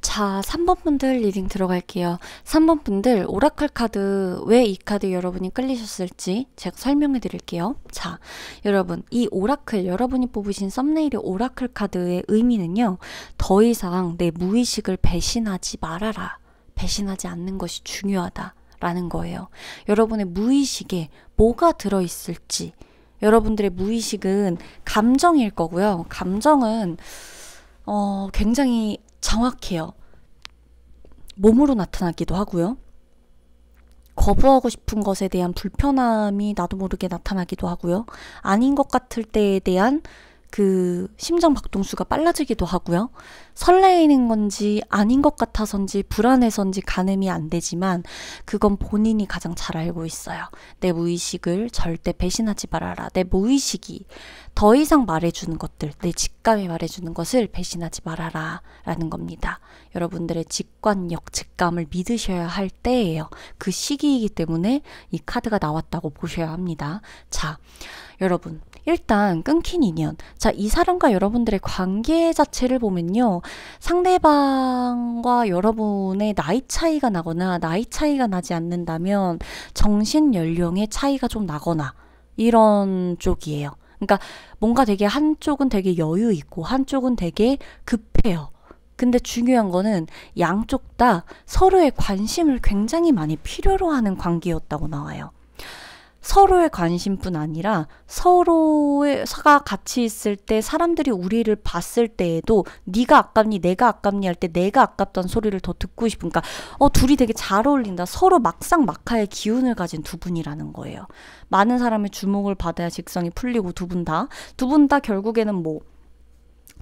자, 3번 분들 리딩 들어갈게요. 3번 분들 오라클 카드, 왜 이 카드 여러분이 끌리셨을지 제가 설명해 드릴게요. 자, 여러분, 이 오라클, 여러분이 뽑으신 썸네일의 오라클 카드의 의미는요, 더 이상 내 무의식을 배신하지 말아라. 배신하지 않는 것이 중요하다 라는 거예요. 여러분의 무의식에 뭐가 들어있을지, 여러분들의 무의식은 감정일 거고요. 감정은 굉장히 정확해요. 몸으로 나타나기도 하고요. 거부하고 싶은 것에 대한 불편함이 나도 모르게 나타나기도 하고요. 아닌 것 같을 때에 대한 그 심장 박동수가 빨라지기도 하고요. 설레이는 건지 아닌 것 같아서인지 불안해서인지 가늠이 안 되지만 그건 본인이 가장 잘 알고 있어요. 내 무의식을 절대 배신하지 말아라. 내 무의식이 더 이상 말해주는 것들, 내 직감이 말해주는 것을 배신하지 말아라 라는 겁니다. 여러분들의 직관력, 직감을 믿으셔야 할 때예요. 그 시기이기 때문에 이 카드가 나왔다고 보셔야 합니다. 자, 여러분 일단 끊긴 인연. 자, 이 사람과 여러분들의 관계 자체를 보면요. 상대방과 여러분의 나이 차이가 나거나 나이 차이가 나지 않는다면 정신 연령의 차이가 좀 나거나 이런 쪽이에요. 그러니까 뭔가 되게 한쪽은 되게 여유 있고 한쪽은 되게 급해요. 근데 중요한 거는 양쪽 다 서로의 관심을 굉장히 많이 필요로 하는 관계였다고 나와요. 서로의 관심뿐 아니라 서로가 같이 있을 때 사람들이 우리를 봤을 때에도 네가 아깝니 내가 아깝니 할 때 내가 아깝다는 소리를 더 듣고 싶으니까 둘이 되게 잘 어울린다. 서로 막상막하의 기운을 가진 두 분이라는 거예요. 많은 사람의 주목을 받아야 직성이 풀리고 두 분 다 결국에는 뭐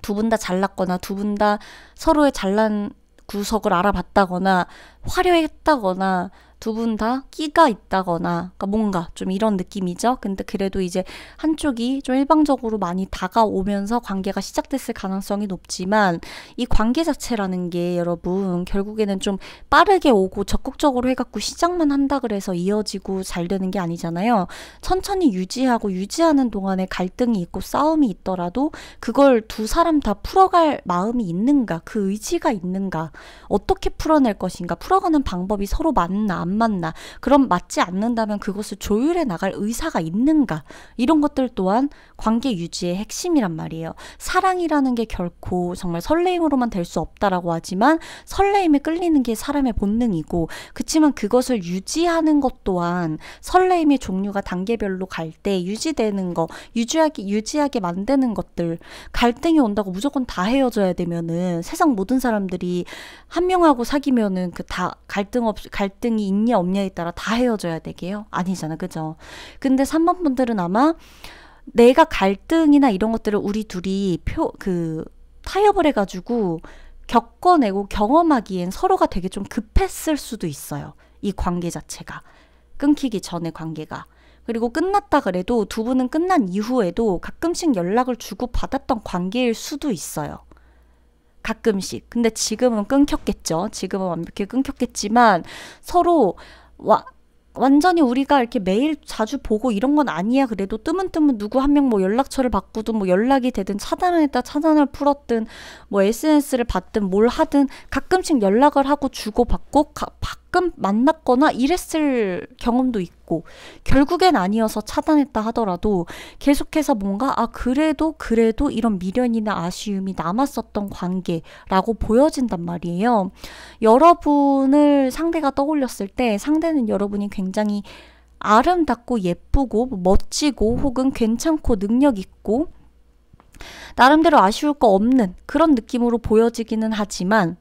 두 분 다 잘났거나 두 분 다 서로의 잘난 구석을 알아봤다거나 화려했다거나 두 분 다 끼가 있다거나 그러니까 뭔가 좀 이런 느낌이죠. 근데 그래도 이제 한쪽이 좀 일방적으로 많이 다가오면서 관계가 시작됐을 가능성이 높지만 이 관계 자체라는 게 여러분 결국에는 좀 빠르게 오고 적극적으로 해갖고 시작만 한다 그래서 이어지고 잘 되는 게 아니잖아요. 천천히 유지하는 동안에 갈등이 있고 싸움이 있더라도 그걸 두 사람 다 풀어갈 마음이 있는가, 그 의지가 있는가, 어떻게 풀어낼 것인가, 풀어가는 방법이 서로 맞나 안 맞나, 그럼 맞지 않는다면 그것을 조율해 나갈 의사가 있는가, 이런 것들 또한 관계 유지의 핵심이란 말이에요. 사랑이라는 게 결코 정말 설레임으로만 될 수 없다라고 하지만 설레임에 끌리는 게 사람의 본능이고, 그치만 그것을 유지하는 것 또한 설레임의 종류가 단계별로 갈 때 유지되는 거, 유지하게 만드는 것들, 갈등이 온다고 무조건 다 헤어져야 되면은 세상 모든 사람들이 한 명하고 사귀면은 그 다 갈등이 있냐 없냐에 따라 다 헤어져야 되게요? 아니잖아, 그죠? 근데 3번 분들은 아마 내가 갈등이나 이런 것들을 우리 둘이 타협을 해가지고 겪어내고 경험하기엔 서로가 되게 좀 급했을 수도 있어요. 이 관계 자체가. 끊기기 전에 관계가. 그리고 끝났다 그래도 두 분은 끝난 이후에도 가끔씩 연락을 주고 받았던 관계일 수도 있어요. 가끔씩. 근데 지금은 끊겼겠죠. 지금은 완벽히 끊겼겠지만 서로 완전히 우리가 이렇게 매일 자주 보고 이런 건 아니야. 그래도 뜨문뜨문 누구 한 명 뭐 연락처를 바꾸든 뭐 연락이 되든 차단을 했다 차단을 풀었든 뭐 SNS를 받든 뭘 하든 가끔씩 연락을 하고 주고받고 가끔 만났거나 이랬을 경험도 있고, 결국엔 아니어서 차단했다 하더라도 계속해서 뭔가 그래도 이런 미련이나 아쉬움이 남았었던 관계라고 보여진단 말이에요. 여러분을 상대가 떠올렸을 때 상대는 여러분이 굉장히 아름답고 예쁘고 멋지고 혹은 괜찮고 능력 있고 나름대로 아쉬울 거 없는 그런 느낌으로 보여지기는 하지만,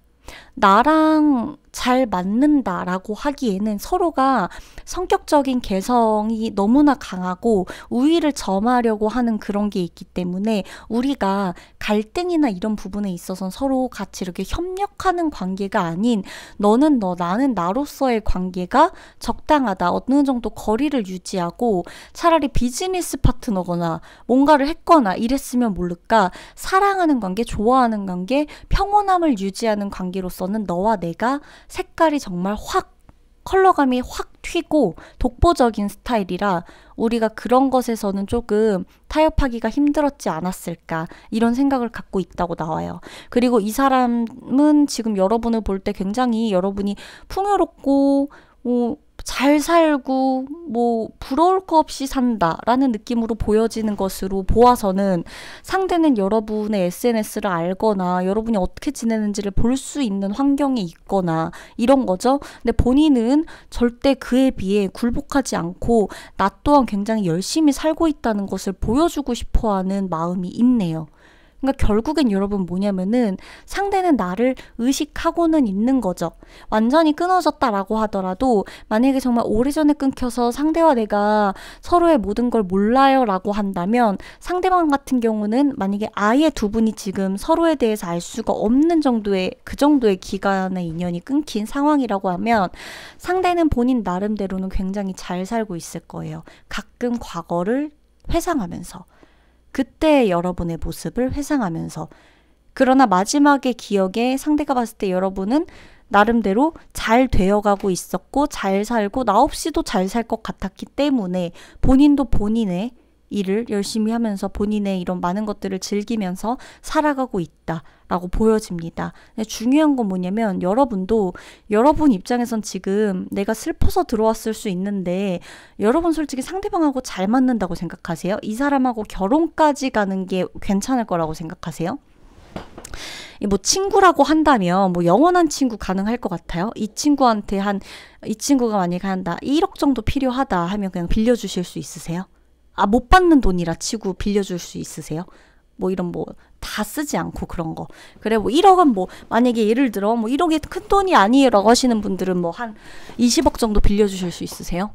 나랑 잘 맞는다라고 하기에는 서로가 성격적인 개성이 너무나 강하고 우위를 점하려고 하는 그런 게 있기 때문에 우리가 갈등이나 이런 부분에 있어서는 서로 같이 이렇게 협력하는 관계가 아닌 너는 너 나는 나로서의 관계가 적당하다, 어느 정도 거리를 유지하고 차라리 비즈니스 파트너거나 뭔가를 했거나 이랬으면 모를까, 사랑하는 관계, 좋아하는 관계, 평온함을 유지하는 관계로서는 너와 내가 색깔이 정말 컬러감이 확 튀고 독보적인 스타일이라 우리가 그런 것에서는 조금 타협하기가 힘들었지 않았을까, 이런 생각을 갖고 있다고 나와요. 그리고 이 사람은 지금 여러분을 볼 때 굉장히 여러분이 풍요롭고 잘 살고 부러울 거 없이 산다라는 느낌으로 보여지는 것으로 보아서는 상대는 여러분의 SNS를 알거나 여러분이 어떻게 지내는지를 볼 수 있는 환경에 있거나 이런 거죠. 근데 본인은 절대 그에 비해 굴복하지 않고 나 또한 굉장히 열심히 살고 있다는 것을 보여주고 싶어하는 마음이 있네요. 그러니까 결국엔 여러분 뭐냐면은 상대는 나를 의식하고는 있는 거죠. 완전히 끊어졌다라고 하더라도 만약에 정말 오래전에 끊겨서 상대와 내가 서로의 모든 걸 몰라요 라고 한다면 상대방 같은 경우는 만약에 아예 두 분이 지금 서로에 대해서 알 수가 없는 정도의 그 정도의 기간의 인연이 끊긴 상황이라고 하면 상대는 본인 나름대로는 굉장히 잘 살고 있을 거예요. 가끔 과거를 회상하면서 그때 여러분의 모습을 회상하면서 그러나 마지막의 기억에 상대가 봤을 때 여러분은 나름대로 잘 되어가고 있었고 잘 살고 나 없이도 잘 살 것 같았기 때문에 본인도 본인의 일을 열심히 하면서 본인의 이런 많은 것들을 즐기면서 살아가고 있다라고 보여집니다. 근데 중요한 건 뭐냐면 여러분도 여러분 입장에선 지금 내가 슬퍼서 들어왔을 수 있는데 여러분 솔직히 상대방하고 잘 맞는다고 생각하세요? 이 사람하고 결혼까지 가는 게 괜찮을 거라고 생각하세요? 뭐 친구라고 한다면 뭐 영원한 친구 가능할 것 같아요? 이 친구가 만약에 한다 1억 정도 필요하다 하면 그냥 빌려주실 수 있으세요? 아, 못 받는 돈이라 치고 빌려줄 수 있으세요? 뭐 이런 뭐 다 쓰지 않고 그런 거. 그래 뭐 1억은 뭐 만약에 예를 들어 뭐 1억이 큰 돈이 아니에요 라고 하시는 분들은 뭐 한 20억 정도 빌려주실 수 있으세요?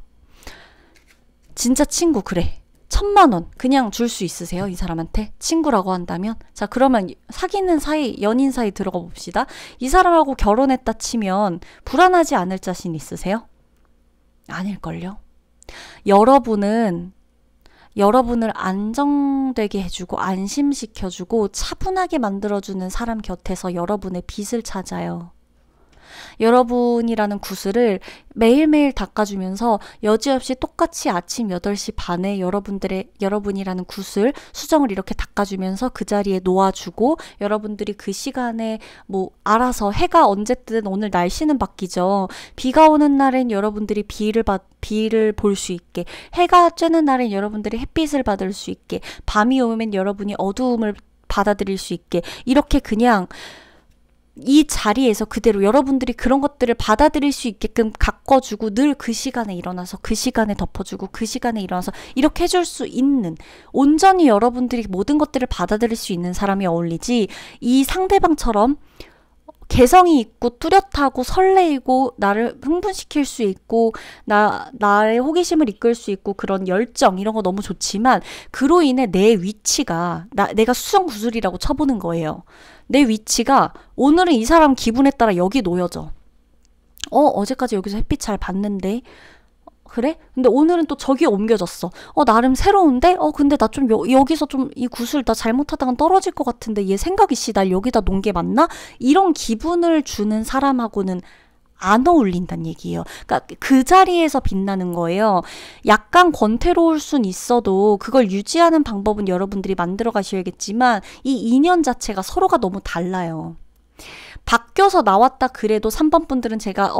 진짜 친구 그래. 1,000,000원 그냥 줄 수 있으세요? 이 사람한테? 친구라고 한다면? 자, 그러면 사귀는 사이, 연인 사이 들어가 봅시다. 이 사람하고 결혼했다 치면 불안하지 않을 자신 있으세요? 아닐걸요? 여러분을 안정되게 해주고 안심시켜주고 차분하게 만들어주는 사람 곁에서 여러분의 빛을 찾아요. 여러분이라는 구슬을 매일매일 닦아주면서 여지없이 똑같이 아침 8시 반에 여러분이라는 구슬 수정을 이렇게 닦아주면서 그 자리에 놓아주고 여러분들이 그 시간에 뭐 알아서 해가 언제 뜨든 오늘 날씨는 바뀌죠. 비가 오는 날엔 여러분들이 비를 볼 수 있게, 해가 쬐는 날엔 여러분들이 햇빛을 받을 수 있게, 밤이 오면 여러분이 어두움을 받아들일 수 있게 이렇게 그냥 이 자리에서 그대로 여러분들이 그런 것들을 받아들일 수 있게끔 가꿔주고 늘 그 시간에 일어나서 그 시간에 덮어주고 그 시간에 일어나서 이렇게 해줄 수 있는 온전히 여러분들이 모든 것들을 받아들일 수 있는 사람이 어울리지 이 상대방처럼 개성이 있고 뚜렷하고 설레이고 나를 흥분시킬 수 있고 나의 호기심을 이끌 수 있고 그런 열정 이런 거 너무 좋지만 그로 인해 내 위치가 내가 수정구슬이라고 쳐보는 거예요. 내 위치가 오늘은 이 사람 기분에 따라 여기 놓여져. 어제까지 여기서 햇빛 잘 봤는데 그래? 근데 오늘은 또 저기 옮겨졌어. 나름 새로운데? 근데 나 좀 여기서 좀 이 구슬 나 잘못하다간 떨어질 것 같은데 얘 생각이 날 여기다 놓은 게 맞나? 이런 기분을 주는 사람하고는 안 어울린다는 얘기예요. 그러니까 그 자리에서 빛나는 거예요. 약간 권태로울 순 있어도 그걸 유지하는 방법은 여러분들이 만들어 가셔야겠지만 이 인연 자체가 서로가 너무 달라요. 바뀌어서 나왔다 그래도 3번 분들은 제가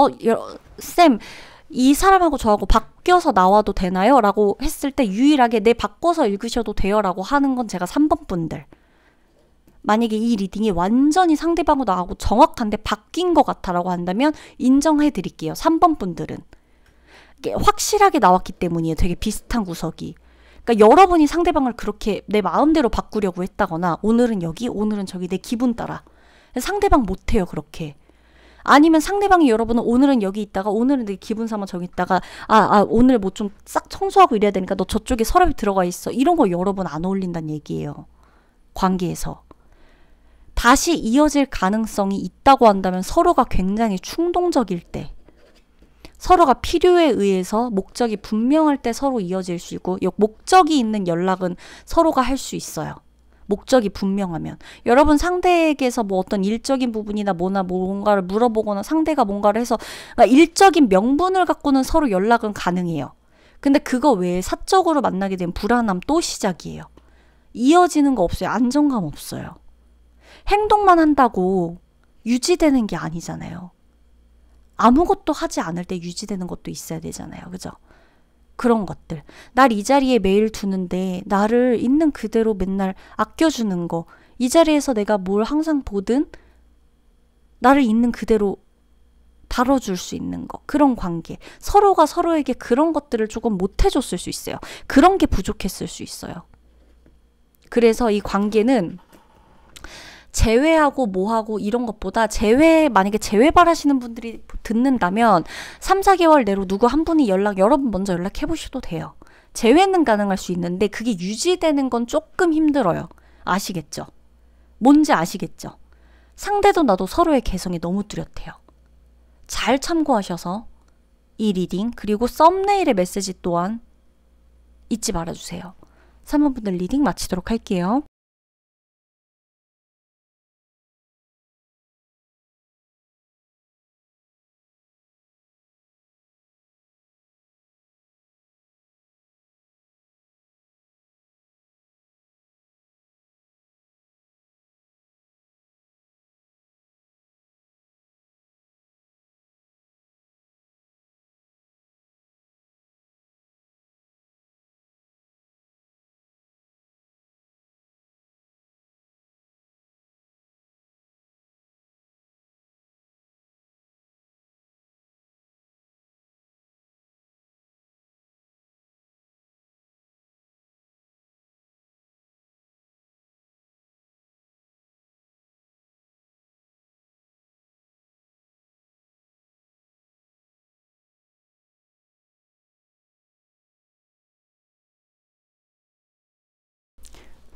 쌤 이 사람하고 저하고 바뀌어서 나와도 되나요? 라고 했을 때 유일하게 네 바꿔서 읽으셔도 돼요 라고 하는 건 제가 3번 분들. 만약에 이 리딩이 완전히 상대방하고 나하고 정확한데 바뀐 것 같아라고 한다면 인정해 드릴게요. 3번 분들은. 확실하게 나왔기 때문이에요. 되게 비슷한 구석이. 그러니까 여러분이 상대방을 그렇게 내 마음대로 바꾸려고 했다거나 오늘은 여기 오늘은 저기 내 기분 따라. 상대방 못해요 그렇게. 아니면 상대방이 여러분은 오늘은 여기 있다가 오늘은 내 기분 삼아 저기 있다가 오늘 뭐 좀 싹 청소하고 이래야 되니까 너 저쪽에 서랍에 들어가 있어. 이런 거 여러분 안 어울린다는 얘기예요. 관계에서. 다시 이어질 가능성이 있다고 한다면 서로가 굉장히 충동적일 때 서로가 필요에 의해서 목적이 분명할 때 서로 이어질 수 있고 목적이 있는 연락은 서로가 할 수 있어요. 목적이 분명하면. 여러분 상대에게서 뭐 어떤 일적인 부분이나 뭔가를 물어보거나 상대가 뭔가를 해서 그러니까 일적인 명분을 갖고는 서로 연락은 가능해요. 근데 그거 외에 사적으로 만나게 되면 불안함 또 시작이에요. 이어지는 거 없어요. 안정감 없어요. 행동만 한다고 유지되는 게 아니잖아요. 아무것도 하지 않을 때 유지되는 것도 있어야 되잖아요. 그죠? 그런 것들. 날 이 자리에 매일 두는데 나를 있는 그대로 맨날 아껴주는 거. 이 자리에서 내가 뭘 항상 보든 나를 있는 그대로 다뤄줄 수 있는 거. 그런 관계. 서로가 서로에게 그런 것들을 조금 못 해줬을 수 있어요. 그런 게 부족했을 수 있어요. 그래서 이 관계는 제외하고 뭐하고 이런 것보다 만약에 재회 바라시는 분들이 듣는다면 3, 4개월 내로 누구 한 분이 여러분 먼저 연락해보셔도 돼요. 재회는 가능할 수 있는데 그게 유지되는 건 조금 힘들어요. 아시겠죠? 뭔지 아시겠죠? 상대도 나도 서로의 개성이 너무 뚜렷해요. 잘 참고하셔서 이 리딩 그리고 썸네일의 메시지 또한 잊지 말아주세요. 3번 분들 리딩 마치도록 할게요.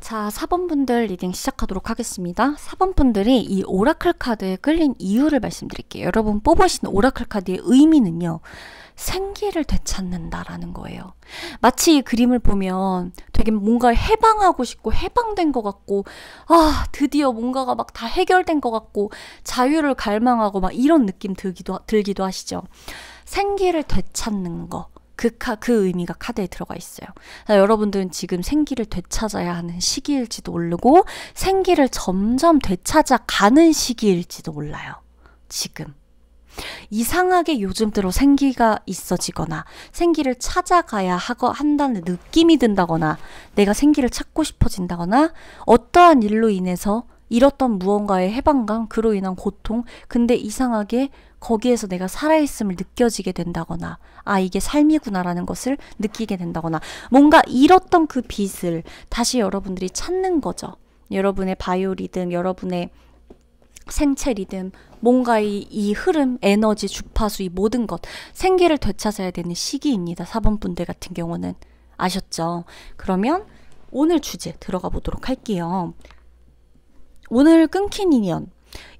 자, 4번 분들 리딩 시작하도록 하겠습니다. 4번 분들이 이 오라클 카드에 끌린 이유를 말씀드릴게요. 여러분 뽑으신 오라클 카드의 의미는요. 생기를 되찾는다라는 거예요. 마치 이 그림을 보면 되게 뭔가 해방하고 싶고 해방된 것 같고 드디어 뭔가가 막 다 해결된 것 같고 자유를 갈망하고 막 이런 느낌 들기도 하시죠. 생기를 되찾는 거. 그 의미가 카드에 들어가 있어요. 여러분들은 지금 생기를 되찾아야 하는 시기일지도 모르고 생기를 점점 되찾아가는 시기일지도 몰라요. 지금. 이상하게 요즘 들어 생기가 있어지거나 생기를 찾아가야 한다는 느낌이 든다거나 내가 생기를 찾고 싶어진다거나 어떠한 일로 인해서 잃었던 무언가의 해방감, 그로 인한 고통, 근데 이상하게 거기에서 내가 살아있음을 느껴지게 된다거나 이게 삶이구나라는 것을 느끼게 된다거나 뭔가 잃었던 그 빛을 다시 여러분들이 찾는 거죠. 여러분의 바이오 리듬, 여러분의 생체 리듬, 뭔가 이 흐름, 에너지, 주파수, 이 모든 것 생기를 되찾아야 되는 시기입니다. 4번 분들 같은 경우는 아셨죠? 그러면 오늘 주제 들어가 보도록 할게요. 오늘 끊긴 인연,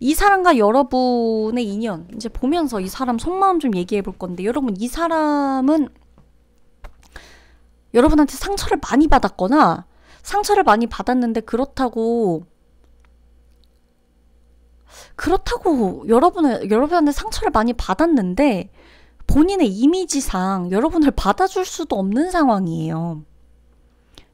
이 사람과 여러분의 인연 이제 보면서 이 사람 속마음 좀 얘기해 볼 건데, 여러분 이 사람은 여러분한테 상처를 많이 받았거나 상처를 많이 받았는데 그렇다고 여러분한테 상처를 많이 받았는데 본인의 이미지상 여러분을 받아줄 수도 없는 상황이에요.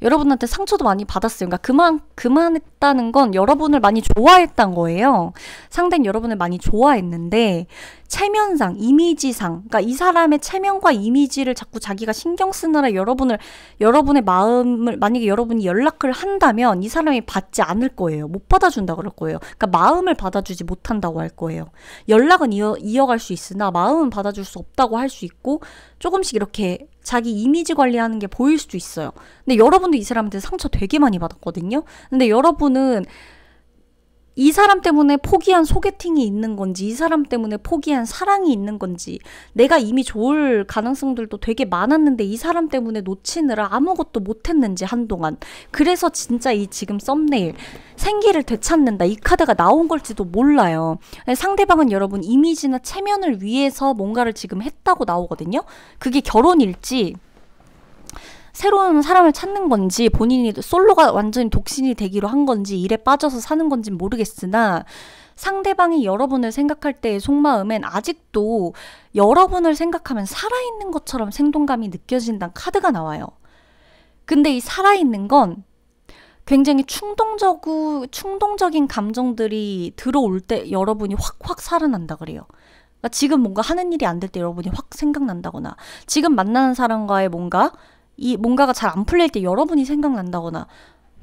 여러분한테 상처도 많이 받았어요. 그러니까 그만했다는 건 여러분을 많이 좋아했단 거예요. 상대는 여러분을 많이 좋아했는데 체면상, 이미지상, 그러니까 이 사람의 체면과 이미지를 자꾸 자기가 신경 쓰느라 여러분의 마음을, 만약에 여러분이 연락을 한다면 이 사람이 받지 않을 거예요. 못 받아준다 그럴 거예요. 그러니까 마음을 받아주지 못한다고 할 거예요. 연락은 이어갈 수 있으나 마음은 받아줄 수 없다고 할 수 있고, 조금씩 이렇게 자기 이미지 관리하는 게 보일 수도 있어요. 근데 여러분도 이 사람한테 상처 되게 많이 받았거든요. 근데 여러분은 이 사람 때문에 포기한 소개팅이 있는 건지, 이 사람 때문에 포기한 사랑이 있는 건지, 내가 이미 좋을 가능성들도 되게 많았는데 이 사람 때문에 놓치느라 아무것도 못했는지 한동안. 그래서 진짜 이 지금 썸네일 생기를 되찾는다, 이 카드가 나온 걸지도 몰라요. 상대방은 여러분 이미지나 체면을 위해서 뭔가를 지금 했다고 나오거든요. 그게 결혼일지 새로운 사람을 찾는 건지, 본인이 솔로가 완전히 독신이 되기로 한 건지, 일에 빠져서 사는 건지 모르겠으나 상대방이 여러분을 생각할 때의 속마음엔 아직도 여러분을 생각하면 살아있는 것처럼 생동감이 느껴진다는 카드가 나와요. 근데 이 살아있는 건 굉장히 충동적인 감정들이 들어올 때 여러분이 확 살아난다 그래요. 그러니까 지금 뭔가 하는 일이 안 될 때 여러분이 확 생각난다거나, 지금 만나는 사람과의 뭔가가 잘 안 풀릴 때 여러분이 생각난다거나,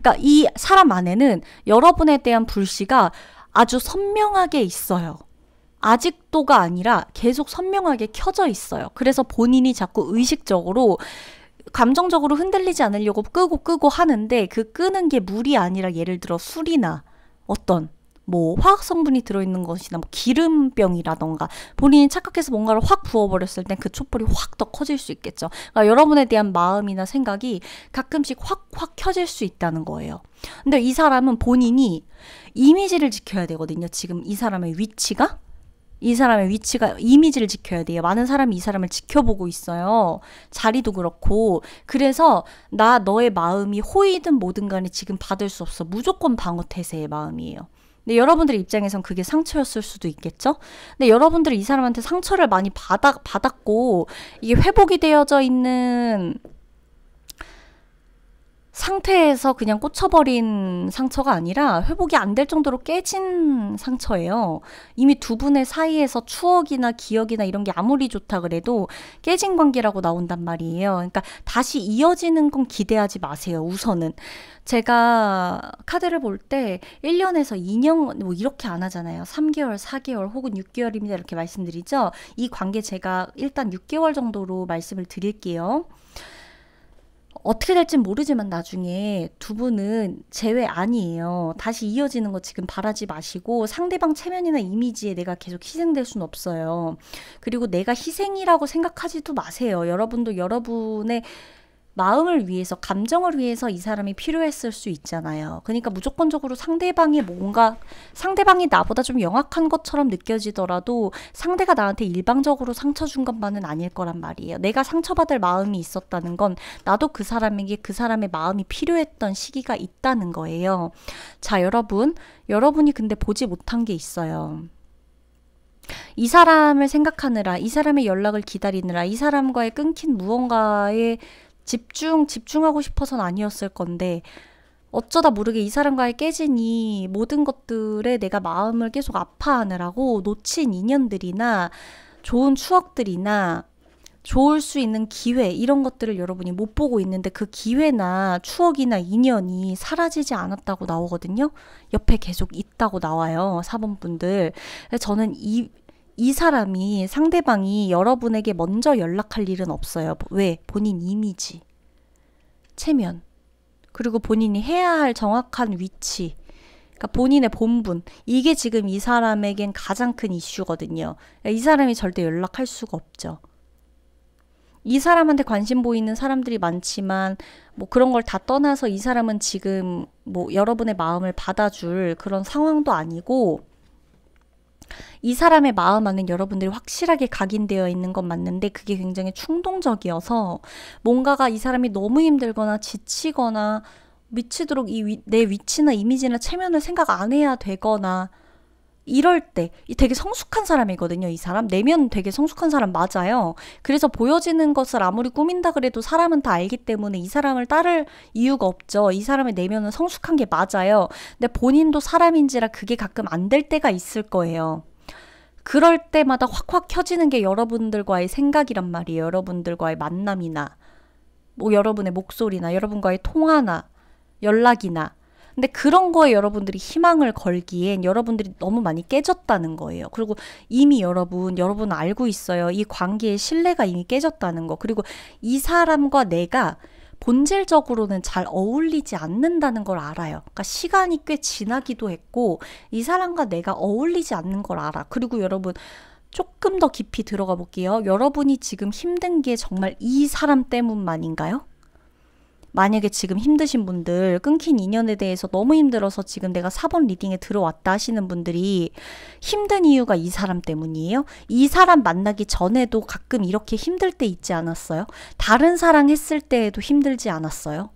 그러니까 이 사람 안에는 여러분에 대한 불씨가 아주 선명하게 있어요. 아직도가 아니라 계속 선명하게 켜져 있어요. 그래서 본인이 자꾸 의식적으로 감정적으로 흔들리지 않으려고 끄고 하는데, 그 끄는 게 물이 아니라 예를 들어 술이나 어떤 뭐 화학 성분이 들어있는 것이나 뭐 기름병이라던가 본인이 착각해서 뭔가를 확 부어버렸을 땐 그 촛불이 확 더 커질 수 있겠죠. 그러니까 여러분에 대한 마음이나 생각이 가끔씩 확 켜질 수 있다는 거예요. 근데 이 사람은 본인이 이미지를 지켜야 되거든요. 지금 이 사람의 위치가 이미지를 지켜야 돼요. 많은 사람이 이 사람을 지켜보고 있어요. 자리도 그렇고. 그래서 너의 마음이 호의든 뭐든 간에 지금 받을 수 없어. 무조건 방어 태세의 마음이에요. 근데 여러분들의 입장에선 그게 상처였을 수도 있겠죠? 근데 여러분들이 이 사람한테 상처를 많이 받았고 이게 회복이 되어져 있는 상태에서 그냥 꽂혀버린 상처가 아니라 회복이 안 될 정도로 깨진 상처예요. 이미 두 분의 사이에서 추억이나 기억이나 이런 게 아무리 좋다 그래도 깨진 관계라고 나온단 말이에요. 그러니까 다시 이어지는 건 기대하지 마세요. 우선은. 제가 카드를 볼 때 1년에서 2년 뭐 이렇게 안 하잖아요. 3개월, 4개월 혹은 6개월입니다. 이렇게 말씀드리죠. 이 관계 제가 일단 6개월 정도로 말씀을 드릴게요. 어떻게 될진 모르지만 나중에 두 분은 재회 아니에요. 다시 이어지는 거 지금 바라지 마시고 상대방 체면이나 이미지에 내가 계속 희생될 수는 없어요. 그리고 내가 희생이라고 생각하지도 마세요. 여러분도 여러분의 마음을 위해서, 감정을 위해서 이 사람이 필요했을 수 있잖아요. 그러니까 무조건적으로 상대방이 나보다 좀 영악한 것처럼 느껴지더라도 상대가 나한테 일방적으로 상처 준 것만은 아닐 거란 말이에요. 내가 상처받을 마음이 있었다는 건 나도 그 사람에게 그 사람의 마음이 필요했던 시기가 있다는 거예요. 자, 여러분이 근데 보지 못한 게 있어요. 이 사람을 생각하느라, 이 사람의 연락을 기다리느라, 이 사람과의 끊긴 무언가에 집중하고 싶어서는 아니었을 건데 어쩌다 모르게 이 사람과의 깨진 이 모든 것들에 내가 마음을 계속 아파하느라고 놓친 인연들이나 좋은 추억들이나 좋을 수 있는 기회 이런 것들을 여러분이 못 보고 있는데 그 기회나 추억이나 인연이 사라지지 않았다고 나오거든요. 옆에 계속 있다고 나와요. 4번 분들. 저는 이 사람이 상대방이 여러분에게 먼저 연락할 일은 없어요. 왜? 본인 이미지, 체면, 그리고 본인이 해야 할 정확한 위치, 그러니까 본인의 본분, 이게 지금 이 사람에겐 가장 큰 이슈거든요. 이 사람이 절대 연락할 수가 없죠. 이 사람한테 관심 보이는 사람들이 많지만 뭐 그런 걸 다 떠나서 이 사람은 지금 뭐 여러분의 마음을 받아줄 그런 상황도 아니고 이 사람의 마음 안에 여러분들이 확실하게 각인되어 있는 건 맞는데 그게 굉장히 충동적이어서 뭔가가 이 사람이 너무 힘들거나 지치거나 미치도록 내 위치나 이미지나 체면을 생각 안 해야 되거나 이럴 때 되게 성숙한 사람이거든요. 이 사람 내면 되게 성숙한 사람 맞아요. 그래서 보여지는 것을 아무리 꾸민다 그래도 사람은 다 알기 때문에 이 사람을 따를 이유가 없죠. 이 사람의 내면은 성숙한 게 맞아요. 근데 본인도 사람인지라 그게 가끔 안 될 때가 있을 거예요. 그럴 때마다 확확 켜지는 게 여러분들과의 생각이란 말이에요. 여러분들과의 만남이나 뭐 여러분의 목소리나 여러분과의 통화나 연락이나 근데 그런 거에 여러분들이 희망을 걸기엔 여러분들이 너무 많이 깨졌다는 거예요. 그리고 이미 여러분 알고 있어요. 이 관계의 신뢰가 이미 깨졌다는 거. 그리고 이 사람과 내가 본질적으로는 잘 어울리지 않는다는 걸 알아요. 그러니까 시간이 꽤 지나기도 했고 이 사람과 내가 어울리지 않는 걸 알아. 그리고 여러분 조금 더 깊이 들어가 볼게요. 여러분이 지금 힘든 게 정말 이 사람 때문만인가요? 만약에 지금 힘드신 분들, 끊긴 인연에 대해서 너무 힘들어서 지금 내가 4번 리딩에 들어왔다 하시는 분들이 힘든 이유가 이 사람 때문이에요? 이 사람 만나기 전에도 가끔 이렇게 힘들 때 있지 않았어요? 다른 사랑 했을 때에도 힘들지 않았어요?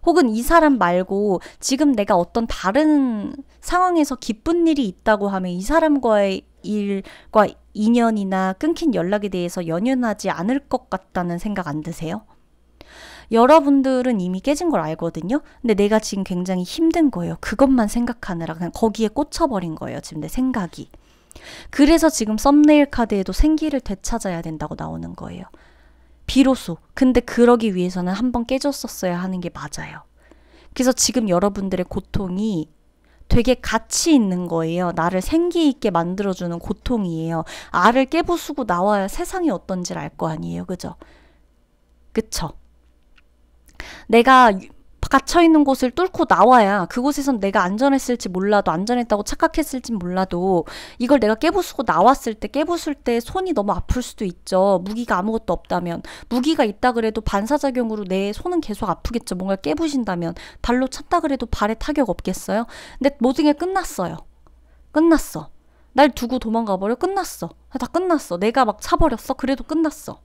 혹은 이 사람 말고 지금 내가 어떤 다른 상황에서 기쁜 일이 있다고 하면 이 사람과의 일과 인연이나 끊긴 연락에 대해서 연연하지 않을 것 같다는 생각 안 드세요? 여러분들은 이미 깨진 걸 알거든요. 근데 내가 지금 굉장히 힘든 거예요. 그것만 생각하느라 그냥 거기에 꽂혀버린 거예요. 지금 내 생각이. 그래서 지금 썸네일 카드에도 생기를 되찾아야 된다고 나오는 거예요. 비로소. 근데 그러기 위해서는 한번 깨졌었어야 하는 게 맞아요. 그래서 지금 여러분들의 고통이 되게 가치 있는 거예요. 나를 생기 있게 만들어주는 고통이에요. 알을 깨부수고 나와야 세상이 어떤지를 알 거 아니에요. 그죠? 그쵸? 내가 갇혀있는 곳을 뚫고 나와야 그곳에선 내가 안전했을지 몰라도 안전했다고 착각했을지 몰라도 이걸 내가 깨부수고 나왔을 때 깨부술 때 손이 너무 아플 수도 있죠. 무기가 아무것도 없다면. 무기가 있다 그래도 반사작용으로 내 손은 계속 아프겠죠. 뭔가 깨부신다면. 발로 찼다 그래도 발에 타격 없겠어요? 근데 모든 게 끝났어요. 끝났어. 날 두고 도망가버려? 끝났어. 다 끝났어. 내가 막 차버렸어? 그래도 끝났어.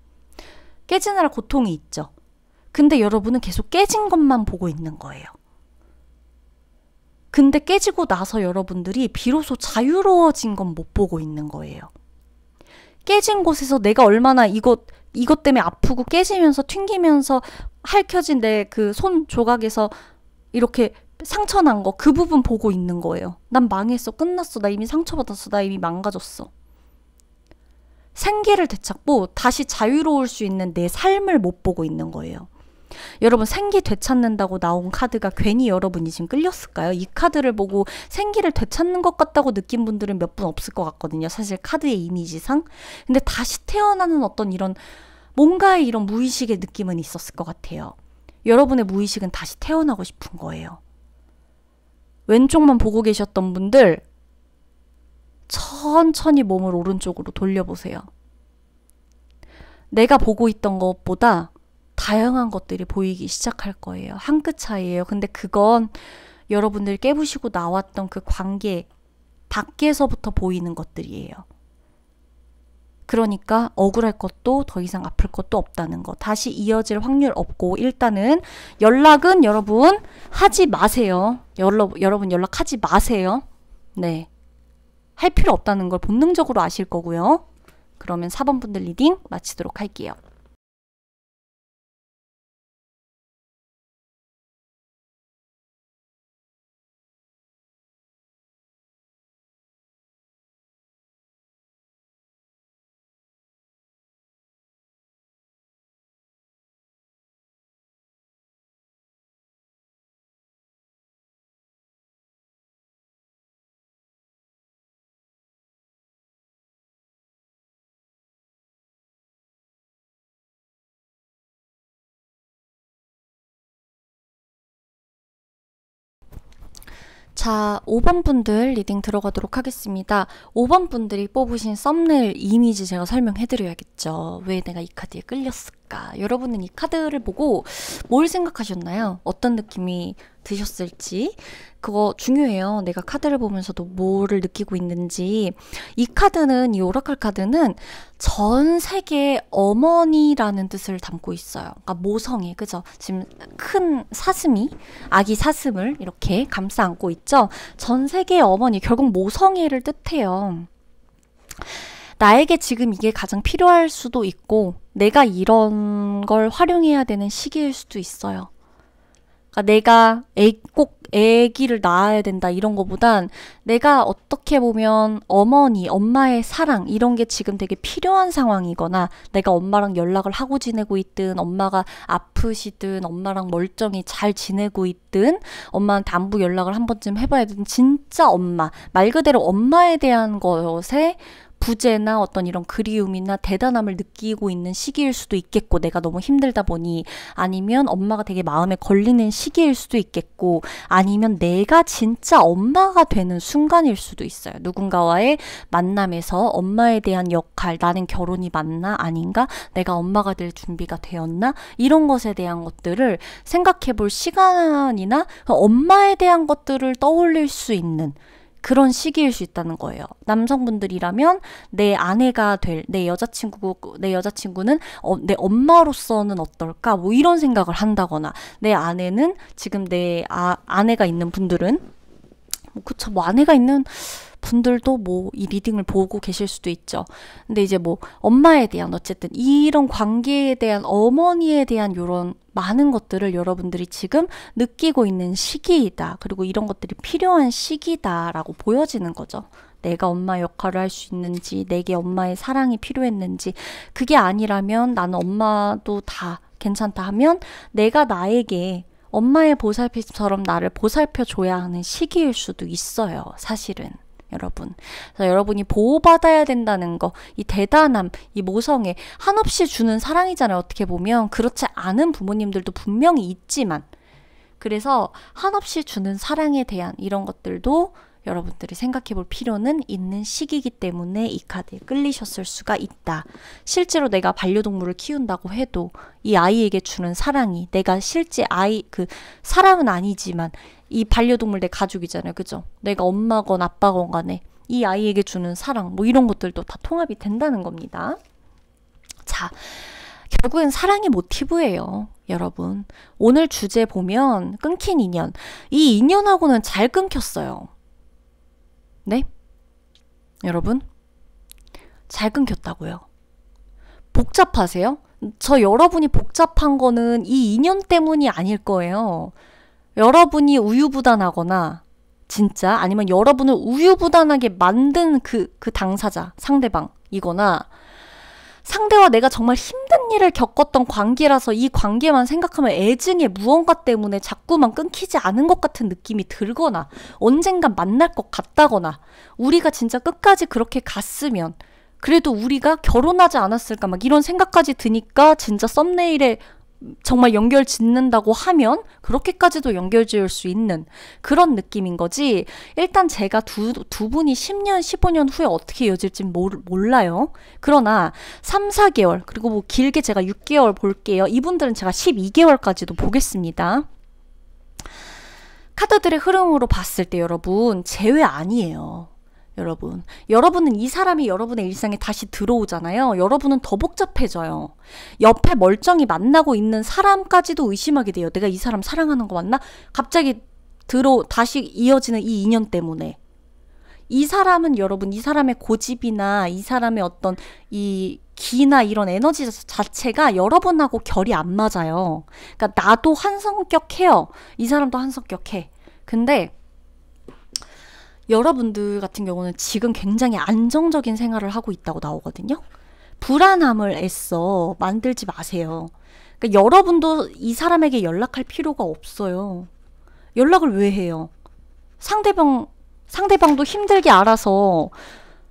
깨지느라 고통이 있죠. 근데 여러분은 계속 깨진 것만 보고 있는 거예요. 근데 깨지고 나서 여러분들이 비로소 자유로워진 건 못 보고 있는 거예요. 깨진 곳에서 내가 얼마나 이것 때문에 아프고 깨지면서 튕기면서 핥혀진 내 그 손 조각에서 이렇게 상처난 거, 그 부분 보고 있는 거예요. 난 망했어. 끝났어. 나 이미 상처받았어. 나 이미 망가졌어. 생기를 되찾고 다시 자유로울 수 있는 내 삶을 못 보고 있는 거예요. 여러분, 생기 되찾는다고 나온 카드가 괜히 여러분이 지금 끌렸을까요? 이 카드를 보고 생기를 되찾는 것 같다고 느낀 분들은 몇 분 없을 것 같거든요. 사실 카드의 이미지상. 근데 다시 태어나는 어떤 이런 뭔가의 이런 무의식의 느낌은 있었을 것 같아요. 여러분의 무의식은 다시 태어나고 싶은 거예요. 왼쪽만 보고 계셨던 분들 천천히 몸을 오른쪽으로 돌려보세요. 내가 보고 있던 것보다 다양한 것들이 보이기 시작할 거예요. 한 끗 차이예요. 근데 그건 여러분들 깨부시고 나왔던 그 관계 밖에서부터 보이는 것들이에요. 그러니까 억울할 것도 더 이상 아플 것도 없다는 거. 다시 이어질 확률 없고 일단은 연락은 여러분 하지 마세요. 여러분 연락하지 마세요. 네. 할 필요 없다는 걸 본능적으로 아실 거고요. 그러면 4번 분들 리딩 마치도록 할게요. 자, 5번 분들 리딩 들어가도록 하겠습니다. 5번 분들이 뽑으신 썸네일 이미지 제가 설명해드려야겠죠. 왜 내가 이 카드에 끌렸을까? 여러분은 이 카드를 보고 뭘 생각하셨나요? 어떤 느낌이 드셨을지? 그거 중요해요. 내가 카드를 보면서도 뭐를 느끼고 있는지. 이 카드는, 이 오라클 카드는 전 세계 어머니라는 뜻을 담고 있어요. 그러니까 모성애, 그죠? 지금 큰 사슴이, 아기 사슴을 이렇게 감싸 안고 있죠? 전 세계의 어머니, 결국 모성애를 뜻해요. 나에게 지금 이게 가장 필요할 수도 있고, 내가 이런 걸 활용해야 되는 시기일 수도 있어요. 그러니까 내가 꼭 아기를 낳아야 된다 이런 거보단 내가 어떻게 보면 어머니, 엄마의 사랑 이런 게 지금 되게 필요한 상황이거나 내가 엄마랑 연락을 하고 지내고 있든 엄마가 아프시든 엄마랑 멀쩡히 잘 지내고 있든 엄마한테 안부 연락을 한 번쯤 해봐야 되든 진짜 엄마, 말 그대로 엄마에 대한 것에 부재나 어떤 이런 그리움이나 대단함을 느끼고 있는 시기일 수도 있겠고, 내가 너무 힘들다 보니, 아니면 엄마가 되게 마음에 걸리는 시기일 수도 있겠고, 아니면 내가 진짜 엄마가 되는 순간일 수도 있어요. 누군가와의 만남에서 엄마에 대한 역할, 나는 결혼이 맞나 아닌가, 내가 엄마가 될 준비가 되었나, 이런 것에 대한 것들을 생각해 볼 시간이나 엄마에 대한 것들을 떠올릴 수 있는 그런 시기일 수 있다는 거예요. 남성분들이라면 내 아내가 될 내 여자친구는 내 엄마로서는 어떨까? 뭐 이런 생각을 한다거나, 내 아내는 지금 내 아내가 있는 분들은 그쵸, 아내가 있는 분들도 이 리딩을 보고 계실 수도 있죠. 근데 이제 엄마에 대한, 어쨌든 이런 관계에 대한, 어머니에 대한 이런 많은 것들을 여러분들이 지금 느끼고 있는 시기이다. 그리고 이런 것들이 필요한 시기다라고 보여지는 거죠. 내가 엄마 역할을 할 수 있는지, 내게 엄마의 사랑이 필요했는지, 그게 아니라면 나는 엄마도 다 괜찮다 하면 내가 나에게 엄마의 보살핌처럼 나를 보살펴줘야 하는 시기일 수도 있어요. 사실은. 여러분. 그래서 여러분이 보호받아야 된다는 거, 이 대단함, 이 모성애, 한없이 주는 사랑이잖아요. 어떻게 보면. 그렇지 않은 부모님들도 분명히 있지만, 그래서 한없이 주는 사랑에 대한 이런 것들도 여러분들이 생각해 볼 필요는 있는 시기이기 때문에 이 카드에 끌리셨을 수가 있다. 실제로 내가 반려동물을 키운다고 해도 이 아이에게 주는 사랑이 내가 실제 사람은 아니지만 이 반려동물 내 가족이잖아요. 그죠? 내가 엄마건 아빠건 간에 이 아이에게 주는 사랑 뭐 이런 것들도 다 통합이 된다는 겁니다. 자, 결국엔 사랑이 모티브예요. 여러분. 오늘 주제 보면 끊긴 인연. 이 인연하고는 잘 끊겼어요. 네? 여러분? 잘 끊겼다고요. 복잡하세요? 저 여러분이 복잡한 거는 이 인연 때문이 아닐 거예요. 여러분이 우유부단하거나 진짜 아니면 여러분을 우유부단하게 만든 그 당사자, 상대방이거나 상대와 내가 정말 힘든 일을 겪었던 관계라서 이 관계만 생각하면 애증의 무언가 때문에 자꾸만 끊기지 않은 것 같은 느낌이 들거나 언젠간 만날 것 같다거나 우리가 진짜 끝까지 그렇게 갔으면 그래도 우리가 결혼하지 않았을까 막 이런 생각까지 드니까 진짜 썸네일에 정말 연결 짓는다고 하면 그렇게까지도 연결 지을 수 있는 그런 느낌인 거지. 일단 제가 두 분이 10년, 15년 후에 어떻게 이어질지 몰라요. 그러나 3, 4개월 그리고 뭐 길게 제가 6개월 볼게요. 이분들은 제가 12개월까지도 보겠습니다. 카드들의 흐름으로 봤을 때 여러분 제외 아니에요. 여러분은 이 사람이 여러분의 일상에 다시 들어오잖아요. 여러분은 더 복잡해져요. 옆에 멀쩡히 만나고 있는 사람까지도 의심하게 돼요. 내가 이 사람 사랑하는 거 맞나? 갑자기 다시 이어지는 이 인연 때문에. 이 사람은 여러분, 이 사람의 고집이나 이 사람의 어떤 이 기나 이런 에너지 자체가 여러분하고 결이 안 맞아요. 그러니까 나도 한 성격해요. 이 사람도 한 성격해. 근데 여러분들 같은 경우는 지금 굉장히 안정적인 생활을 하고 있다고 나오거든요. 불안함을 애써 만들지 마세요. 그러니까 여러분도 이 사람에게 연락할 필요가 없어요. 연락을 왜 해요? 상대방도 힘들게 알아서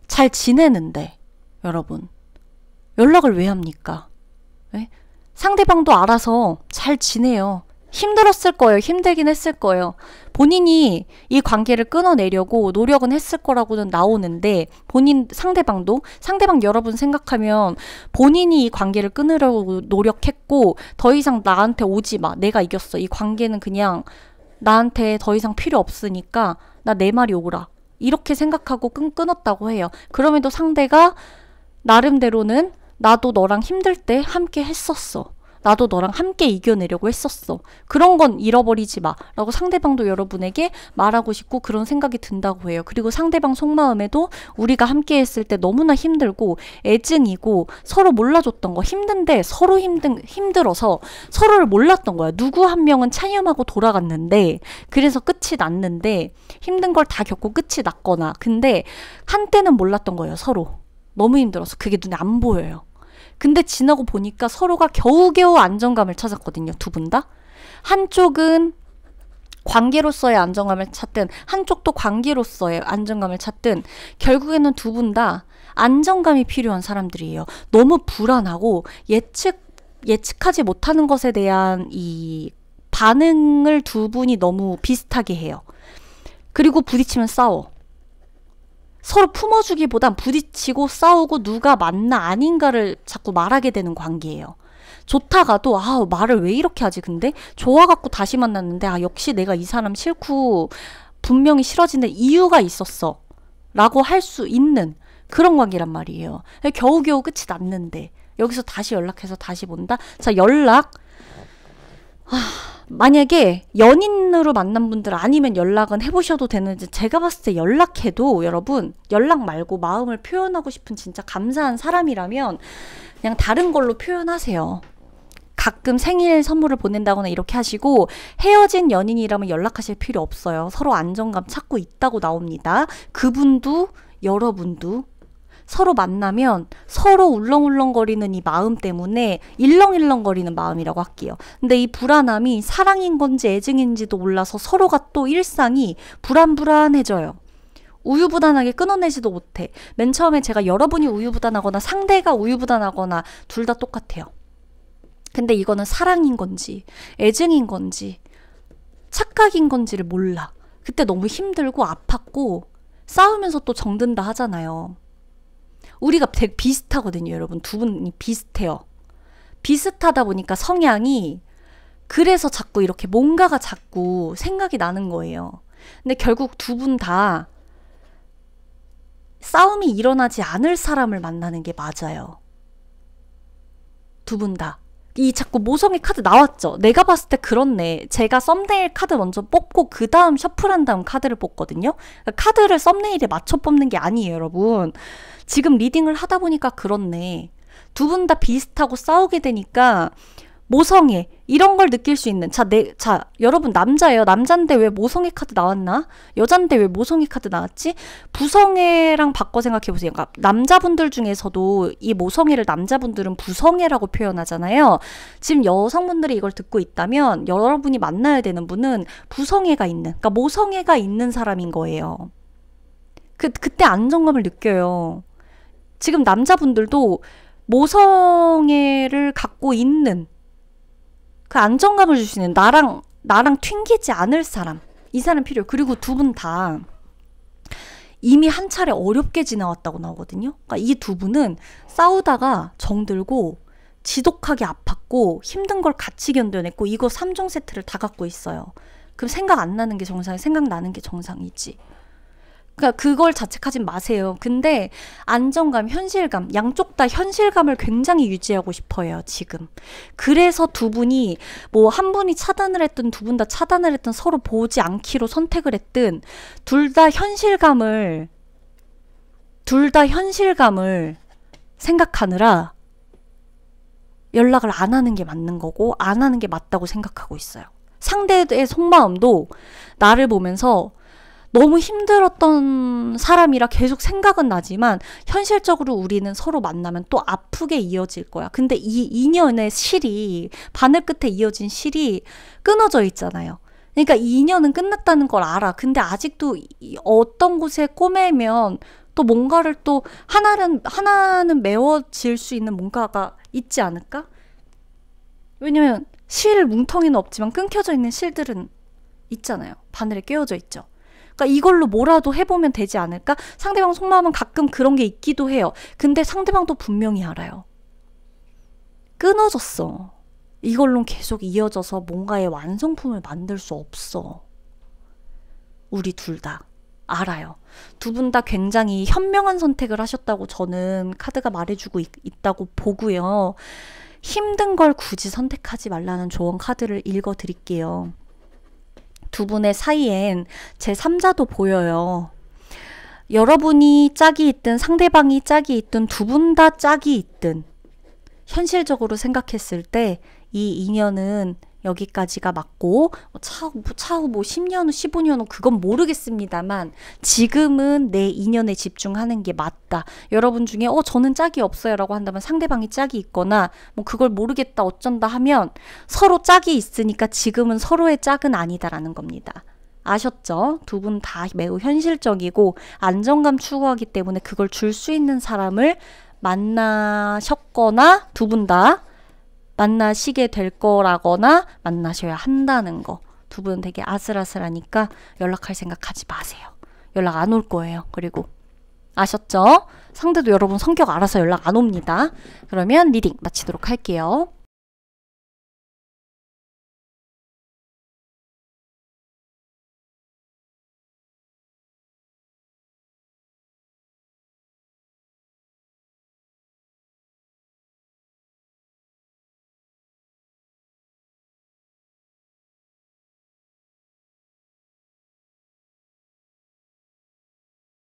잘 지내는데 여러분 연락을 왜 합니까? 네? 상대방도 알아서 잘 지내요. 힘들었을 거예요. 힘들긴 했을 거예요. 본인이 이 관계를 끊어내려고 노력은 했을 거라고는 나오는데 상대방 여러분 생각하면 본인이 이 관계를 끊으려고 노력했고 더 이상 나한테 오지 마. 내가 이겼어. 이 관계는 그냥 나한테 더 이상 필요 없으니까 나 내 말이 오라. 이렇게 생각하고 끊었다고 해요. 그럼에도 상대가 나름대로는 나도 너랑 힘들 때 함께 했었어. 나도 너랑 함께 이겨내려고 했었어. 그런 건 잃어버리지 마. 라고 상대방도 여러분에게 말하고 싶고 그런 생각이 든다고 해요. 그리고 상대방 속마음에도 우리가 함께 했을 때 너무나 힘들고 애증이고 서로 몰라줬던 거 힘든데 서로 힘들어서 서로를 몰랐던 거야. 누구 한 명은 차념하고 돌아갔는데 그래서 끝이 났는데 힘든 걸 다 겪고 끝이 났거나 근데 한때는 몰랐던 거예요. 서로. 너무 힘들어서 그게 눈에 안 보여요. 근데 지나고 보니까 서로가 겨우겨우 안정감을 찾았거든요. 두 분 다. 한쪽은 관계로서의 안정감을 찾든 한쪽도 관계로서의 안정감을 찾든 결국에는 두 분 다 안정감이 필요한 사람들이에요. 너무 불안하고 예측하지 못하는 것에 대한 이 반응을 두 분이 너무 비슷하게 해요. 그리고 부딪히면 싸워. 서로 품어주기보단 부딪히고 싸우고 누가 맞나 아닌가를 자꾸 말하게 되는 관계예요. 좋다가도 말을 왜 이렇게 하지 근데? 좋아갖고 다시 만났는데 역시 내가 이 사람 싫고 분명히 싫어지는 이유가 있었어 라고 할 수 있는 그런 관계란 말이에요. 겨우겨우 끝이 났는데 여기서 다시 연락해서 다시 본다? 자, 연락 만약에 연인으로 만난 분들 아니면 연락은 해보셔도 되는지 제가 봤을 때 연락해도 여러분 연락 말고 마음을 표현하고 싶은 진짜 감사한 사람이라면 그냥 다른 걸로 표현하세요. 가끔 생일 선물을 보낸다거나 이렇게 하시고 헤어진 연인이라면 연락하실 필요 없어요. 서로 안정감 찾고 있다고 나옵니다. 그분도 여러분도 서로 만나면 서로 울렁울렁거리는 이 마음 때문에 일렁일렁거리는 마음이라고 할게요. 근데 이 불안함이 사랑인 건지 애증인지도 몰라서 서로가 또 일상이 불안해져요. 우유부단하게 끊어내지도 못해. 맨 처음에 제가 여러분이 우유부단하거나 상대가 우유부단하거나 둘 다 똑같아요. 근데 이거는 사랑인 건지 애증인 건지 착각인 건지를 몰라. 그때 너무 힘들고 아팠고 싸우면서 또 정든다 하잖아요. 우리가 되게 비슷하거든요, 여러분. 두 분이 비슷해요. 비슷하다 보니까 성향이 그래서 자꾸 이렇게 뭔가가 자꾸 생각이 나는 거예요. 근데 결국 두 분 다 싸움이 일어나지 않을 사람을 만나는 게 맞아요. 두 분 다. 이 자꾸 모성애 카드 나왔죠? 내가 봤을 때 그렇네. 제가 썸네일 카드 먼저 뽑고 그 다음 셔플한 다음 카드를 뽑거든요. 그러니까 카드를 썸네일에 맞춰 뽑는 게 아니에요, 여러분. 지금 리딩을 하다 보니까 그렇네. 두 분 다 비슷하고 싸우게 되니까 모성애 이런 걸 느낄 수 있는 자 여러분 남자예요. 남잔데 왜 모성애 카드 나왔나? 여잔데 왜 모성애 카드 나왔지? 부성애랑 바꿔 생각해 보세요. 그러니까 남자분들 중에서도 이 모성애를 남자분들은 부성애라고 표현하잖아요. 지금 여성분들이 이걸 듣고 있다면 여러분이 만나야 되는 분은 부성애가 있는, 그러니까 모성애가 있는 사람인 거예요. 그때 안정감을 느껴요. 지금 남자분들도 모성애를 갖고 있는 그 안정감을 줄 수 있는 나랑 튕기지 않을 사람, 이 사람 필요해요. 그리고 두 분 다 이미 한 차례 어렵게 지나왔다고 나오거든요. 그러니까 이 두 분은 싸우다가 정들고 지독하게 아팠고 힘든 걸 같이 견뎌냈고 이거 3종 세트를 다 갖고 있어요. 그럼 생각 안 나는 게 정상이, 생각나는 게 정상이지. 그러니까 그걸 자책하지 마세요. 근데 안정감, 현실감, 양쪽 다 현실감을 굉장히 유지하고 싶어요, 지금. 그래서 두 분이 뭐 한 분이 차단을 했든 두 분 다 차단을 했든 서로 보지 않기로 선택을 했든 둘 다 현실감을 생각하느라 연락을 안 하는 게 맞는 거고 안 하는 게 맞다고 생각하고 있어요. 상대의 속마음도 나를 보면서 너무 힘들었던 사람이라 계속 생각은 나지만 현실적으로 우리는 서로 만나면 또 아프게 이어질 거야. 근데 이 인연의 실이, 바늘 끝에 이어진 실이 끊어져 있잖아요. 그러니까 이 인연은 끝났다는 걸 알아. 근데 아직도 어떤 곳에 꼬매면 또 뭔가를 또 하나는 메워질 수 있는 뭔가가 있지 않을까? 왜냐면 실 뭉텅이는 없지만 끊겨져 있는 실들은 있잖아요. 바늘에 끼워져 있죠. 그러니까 이걸로 뭐라도 해보면 되지 않을까? 상대방 속마음은 가끔 그런 게 있기도 해요. 근데 상대방도 분명히 알아요. 끊어졌어. 이걸로 계속 이어져서 뭔가의 완성품을 만들 수 없어. 우리 둘 다 알아요. 두 분 다 굉장히 현명한 선택을 하셨다고 저는 카드가 말해주고 있다고 보고요. 힘든 걸 굳이 선택하지 말라는 조언 카드를 읽어드릴게요. 두 분의 사이엔 제3자도 보여요. 여러분이 짝이 있든 상대방이 짝이 있든 두 분 다 짝이 있든 현실적으로 생각했을 때 이 인연은 여기까지가 맞고 차후 뭐 10년 후 15년 후 그건 모르겠습니다만 지금은 내 인연에 집중하는 게 맞다. 여러분 중에 저는 짝이 없어요 라고 한다면 상대방이 짝이 있거나 뭐 그걸 모르겠다 어쩐다 하면 서로 짝이 있으니까 지금은 서로의 짝은 아니다라는 겁니다. 아셨죠? 두 분 다 매우 현실적이고 안정감 추구하기 때문에 그걸 줄 수 있는 사람을 만나셨거나 두 분 다 만나시게 될 거라거나 만나셔야 한다는 거. 두 분 되게 아슬아슬하니까 연락할 생각하지 마세요. 연락 안 올 거예요. 그리고 아셨죠? 상대도 여러분 성격 알아서 연락 안 옵니다. 그러면 리딩 마치도록 할게요.